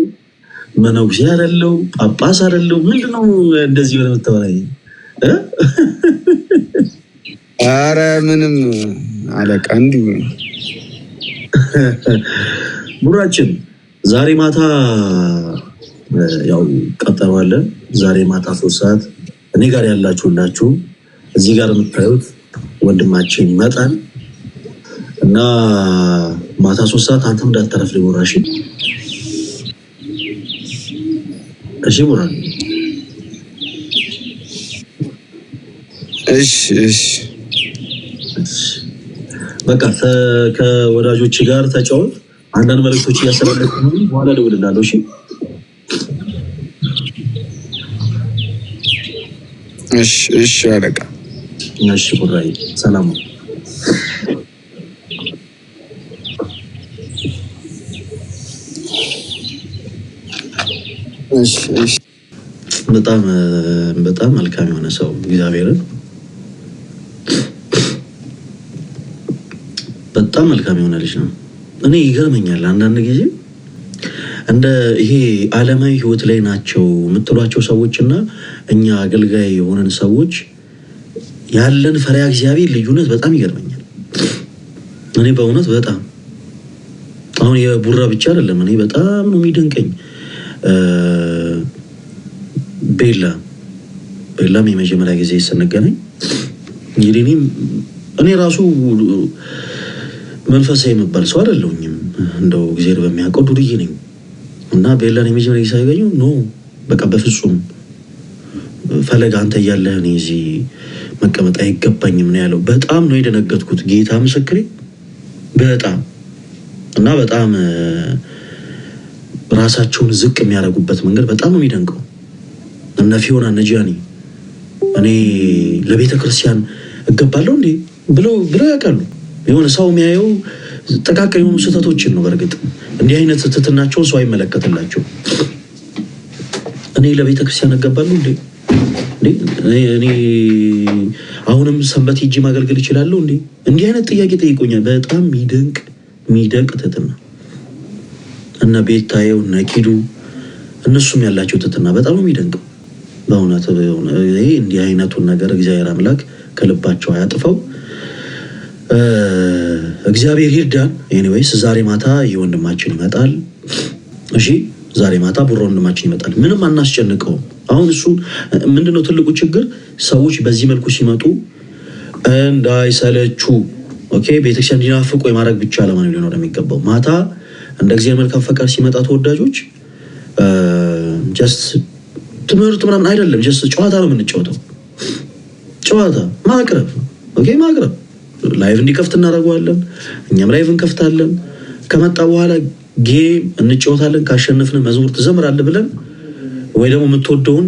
መነኩሴ አይደለሁ ጳጳስ አይደለሁ። ምንድነው እንደዚህ ብለህ የምታወራኝ? ኧረ ምንም አለቃ እንዲሁ ቡራችን ዛሬ ማታ ያው ቀጠሯለን። ዛሬ ማታ 3 ሰዓት እኔ ጋር ያላችሁላችሁ እዚህ ጋር የምታዩት ወንድማችን መጣን እና ማታ 3 ሰዓት አንተም እንዳትተረፍ ሊቦራሽ እሺ ቡራ እሺ በቃ ከወዳጆች ጋር ተጫወት። አንዳንድ መልእክቶች እያስተላለፍኩ ነው። በኋላ እደውልልሃለሁ። እሺ አለቃ እሺ ቡራዬ ሰላም ነው። እሺ በጣም መልካም የሆነ ሰው እግዚአብሔርን በጣም መልካም የሆነ ልጅ ነው። እኔ ይገርመኛል አንዳንድ ጊዜ እንደ ይሄ ዓለማዊ ህይወት ላይ ናቸው የምትሏቸው ሰዎች እና እኛ አገልጋይ የሆነን ሰዎች ያለን ፈሪሃ እግዚአብሔር ልዩነት በጣም ይገርመኛል። እኔ በእውነት በጣም አሁን የቡራ ብቻ አይደለም እኔ በጣም ነው የሚደንቀኝ። ቤላም የመጀመሪያ ጊዜ ስንገናኝ እንግዲህ እኔ ራሱ መንፈሳዊ የምባል ሰው አይደለሁኝም። እንደው እግዚአብሔር በሚያውቀው ዱርዬ ነኝ እና ቤላን የመጀመሪያ ጊዜ ሳይገኘው ኖ በቃ በፍጹም ፈለገ አንተ እያለህ እኔ እዚህ መቀመጥ አይገባኝም ነው ያለው። በጣም ነው የደነገጥኩት። ጌታ ምስክሬ በጣም እና በጣም ራሳቸውን ዝቅ የሚያደርጉበት መንገድ በጣም ነው የሚደንቀው። እነ ፊዮና እነ ጂያኒ እኔ ለቤተ ክርስቲያን እገባለሁ እንዴ ብለው ያውቃሉ። የሆነ ሰው የሚያየው ጥቃቅን የሆኑ ስህተቶችን ነው። በእርግጥ እንዲህ አይነት ትህትናቸውን ሰው አይመለከትላቸው። እኔ ለቤተ ክርስቲያን እገባለሁ እንዴ እኔ አሁንም ሰንበት ሄጄ ማገልገል እችላለሁ እንዴ? እንዲህ አይነት ጥያቄ ጠይቆኛል። በጣም የሚደንቅ ትህትና እና ቤታየው እና ኪዱ እነሱም ያላቸው ትህትና በጣም የሚደንቅ በእውነት እንዲህ አይነቱን ነገር እግዚአብሔር አምላክ ከልባቸው አያጥፈው። እግዚአብሔር ይርዳን። ኤኒዌይስ ዛሬ ማታ የወንድማችን ይመጣል። እሺ ዛሬ ማታ ቡራ ወንድማችን ይመጣል። ምንም አናስጨንቀውም። አሁን እሱ ምንድነው ትልቁ ችግር? ሰዎች በዚህ መልኩ ሲመጡ እንዳይሰለቹ ኦኬ፣ ቤተክርስቲያን እንዲናፍቁ የማድረግ ብቻ ለማን ሊሆን የሚገባው ማታ እንደ እግዚአብሔር መልካም ፈቃድ ሲመጣ ተወዳጆች ጀስት ትምህርት ምናምን አይደለም፣ ጀስት ጨዋታ ነው የምንጫወተው። ጨዋታ ማቅረብ ኦኬ፣ ማቅረብ ላይቭ እንዲከፍት እናደርገዋለን። እኛም ላይቭ እንከፍታለን። ከመጣ በኋላ ጌም እንጫወታለን። ካሸነፍን መዝሙር ትዘምራለህ ብለን ወይ ደግሞ የምትወደውን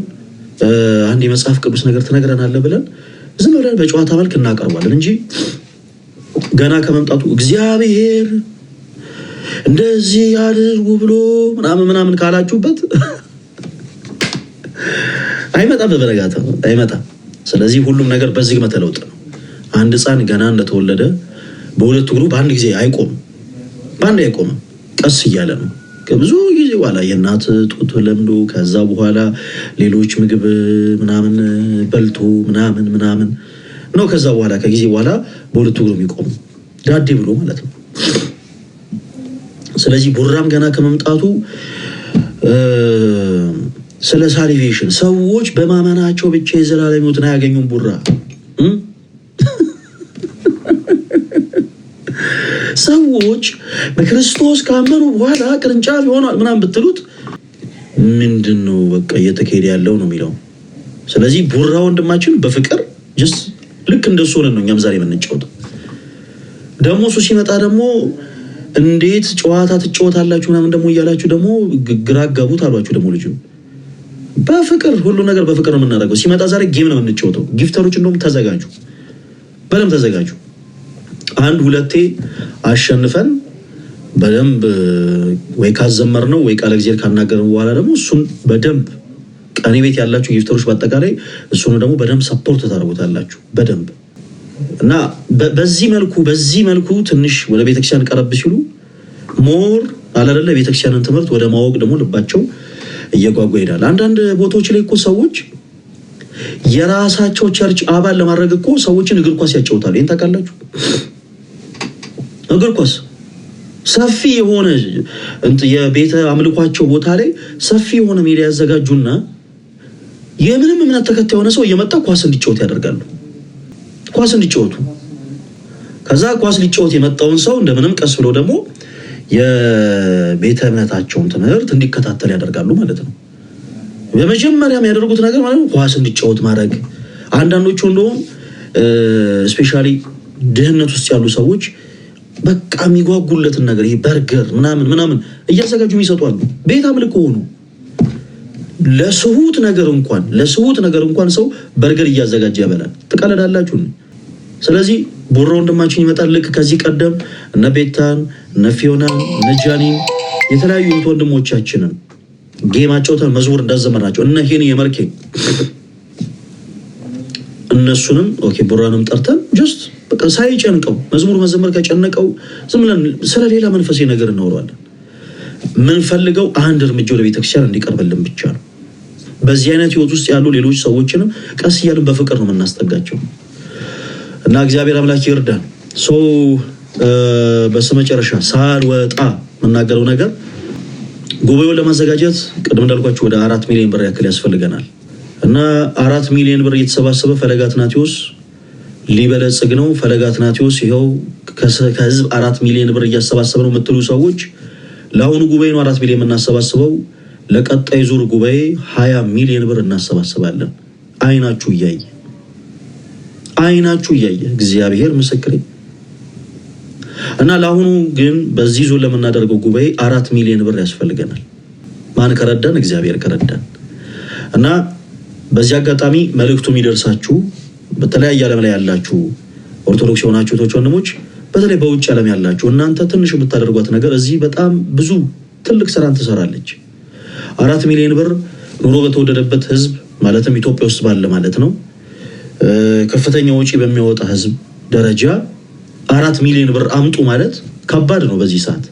አንድ የመጽሐፍ ቅዱስ ነገር ትነግረናለህ ብለን ዝም ብለን በጨዋታ መልክ እናቀርባለን እንጂ ገና ከመምጣቱ እግዚአብሔር እንደዚህ ያድርጉ ብሎ ምናምን ካላችሁበት አይመጣም፣ በበረጋታ አይመጣም። ስለዚህ ሁሉም ነገር በዚህ መተለውጥ ነው። አንድ ሕፃን ገና እንደተወለደ በሁለት እግሩ በአንድ ጊዜ አይቆምም፣ በአንድ አይቆምም። ቀስ እያለ ነው። ከብዙ ጊዜ በኋላ የእናት ጡት ለምዶ ከዛ በኋላ ሌሎች ምግብ ምናምን በልቶ ምናምን ነው። ከዛ በኋላ ከጊዜ በኋላ በሁለት እግሩ የሚቆም ዳዴ ብሎ ማለት ነው። ስለዚህ ቡራም ገና ከመምጣቱ ስለ ሳሊቬሽን ሰዎች በማመናቸው ብቻ የዘላለም ሕይወትን አያገኙም። ቡራ ሰዎች በክርስቶስ ካመኑ በኋላ ቅርንጫፍ ይሆናል ምናምን ብትሉት ምንድን ነው በቃ እየተካሄደ ያለው ነው የሚለው። ስለዚህ ቡራ ወንድማችን በፍቅር ጀስት ልክ እንደሱ ሆነን ነው እኛም ዛሬ የምንጫወተው። ደግሞ እሱ ሲመጣ ደግሞ እንዴት ጨዋታ ትጫወታላችሁ ምናምን ደግሞ እያላችሁ ደግሞ ግራ አጋቡት አሏችሁ። ደግሞ ልጁ በፍቅር ሁሉ ነገር በፍቅር ነው የምናደርገው። ሲመጣ ዛሬ ጌም ነው የምንጫወተው። ጊፍተሮች እንደውም ተዘጋጁ፣ በደንብ ተዘጋጁ። አንድ ሁለቴ አሸንፈን በደንብ ወይ ካዘመር ነው ወይ ቃለ እግዚአብሔር ካናገርን በኋላ ደግሞ እሱን በደንብ ቀኔ ቤት ያላችሁ ጊፍተሮች በአጠቃላይ እሱን ደግሞ በደንብ ሰፖርት ታደርጉታላችሁ በደንብ እና በዚህ መልኩ ትንሽ ወደ ቤተክርስቲያን ቀረብ ሲሉ ሞር አላደለ ቤተክርስቲያንን ትምህርት ወደ ማወቅ ደግሞ ልባቸው እየጓጓ ይሄዳል። አንዳንድ ቦታዎች ላይ እኮ ሰዎች የራሳቸው ቸርች አባል ለማድረግ እኮ ሰዎችን እግር ኳስ ያጫውታሉ። ይሄን ታውቃላችሁ? እግር ኳስ ሰፊ የሆነ የቤተ አምልኳቸው ቦታ ላይ ሰፊ የሆነ ሜዳ ያዘጋጁና የምንም እምነት ተከታይ የሆነ ሰው እየመጣ ኳስ እንዲጫወት ያደርጋሉ። ኳስ እንዲጫወቱ ከዛ ኳስ ሊጫወት የመጣውን ሰው እንደምንም ቀስ ብሎ ደግሞ የቤተ እምነታቸውን ትምህርት እንዲከታተል ያደርጋሉ ማለት ነው። በመጀመሪያ የሚያደርጉት ነገር ማለት ነው ኳስ እንዲጫወት ማድረግ። አንዳንዶቹ እንደውም ስፔሻሊ ድህነት ውስጥ ያሉ ሰዎች በቃ የሚጓጉለትን ነገር ይሄ በርገር ምናምን እያዘጋጁ ይሰጧሉ። ቤት አምልኮ ሆኖ ለስሁት ነገር እንኳን ሰው በርገር እያዘጋጀ ያበላል። ትቀለዳላችሁ። ስለዚህ ቡራ ወንድማችን ይመጣል። ልክ ከዚህ ቀደም እነ ቤታን እነ ፊዮናን እነ ጃኒን የተለያዩ ወንድሞቻችንን ጌማቸውተን መዝሙር እንዳዘመራቸው እነ ሄኒ የመርኬ እነሱንም ኦኬ ቡራንም ጠርተን ጀስት በቃ ሳይጨንቀው መዝሙር መዘመር ከጨነቀው ዝም ብለን ስለሌላ መንፈሳዊ ነገር እናወራለን። ምን ፈልገው አንድ እርምጃ ወደ ቤተክርስቲያን እንዲቀርብልን ብቻ ነው። በዚህ አይነት ህይወት ውስጥ ያሉ ሌሎች ሰዎችንም ቀስ እያልን በፍቅር ነው የምናስጠጋቸው እና እግዚአብሔር አምላክ ይርዳን። በስተመጨረሻ ሳልወጣ የምናገረው ነገር ጉባኤውን ለማዘጋጀት ቅድም እንዳልኳችሁ ወደ 4 ሚሊዮን ብር ያክል ያስፈልገናል እና 4 ሚሊዮን ብር እየተሰባሰበ ፈለገ አትናቴዎስ ሊበለጽግ ነው። ፈለገ አትናቴዎስ ይኸው ከህዝብ 4 ሚሊዮን ብር እያሰባሰበ ነው የምትሉ ሰዎች ለአሁኑ ጉባኤ ነው 4 ሚሊዮን የምናሰባስበው። ለቀጣይ ዙር ጉባኤ 20 ሚሊዮን ብር እናሰባስባለን። አይናችሁ እያየ እግዚአብሔር ምስክሬ እና ለአሁኑ ግን በዚህ ዙር ለምናደርገው ጉባኤ 4 ሚሊዮን ብር ያስፈልገናል። ማን ከረዳን? እግዚአብሔር ከረዳን። እና በዚህ አጋጣሚ መልእክቱ የሚደርሳችሁ በተለያየ ዓለም ላይ ያላችሁ ኦርቶዶክስ የሆናችሁ እህቶች ወንድሞች፣ በተለይ በውጭ ዓለም ያላችሁ እናንተ ትንሽ የምታደርጓት ነገር እዚህ በጣም ብዙ ትልቅ ስራን ትሰራለች። 4 ሚሊዮን ብር ኑሮ በተወደደበት ህዝብ ማለትም ኢትዮጵያ ውስጥ ባለ ማለት ነው ከፍተኛ ወጪ በሚያወጣ ህዝብ ደረጃ 4 ሚሊዮን ብር አምጡ ማለት ከባድ ነው በዚህ ሰዓት።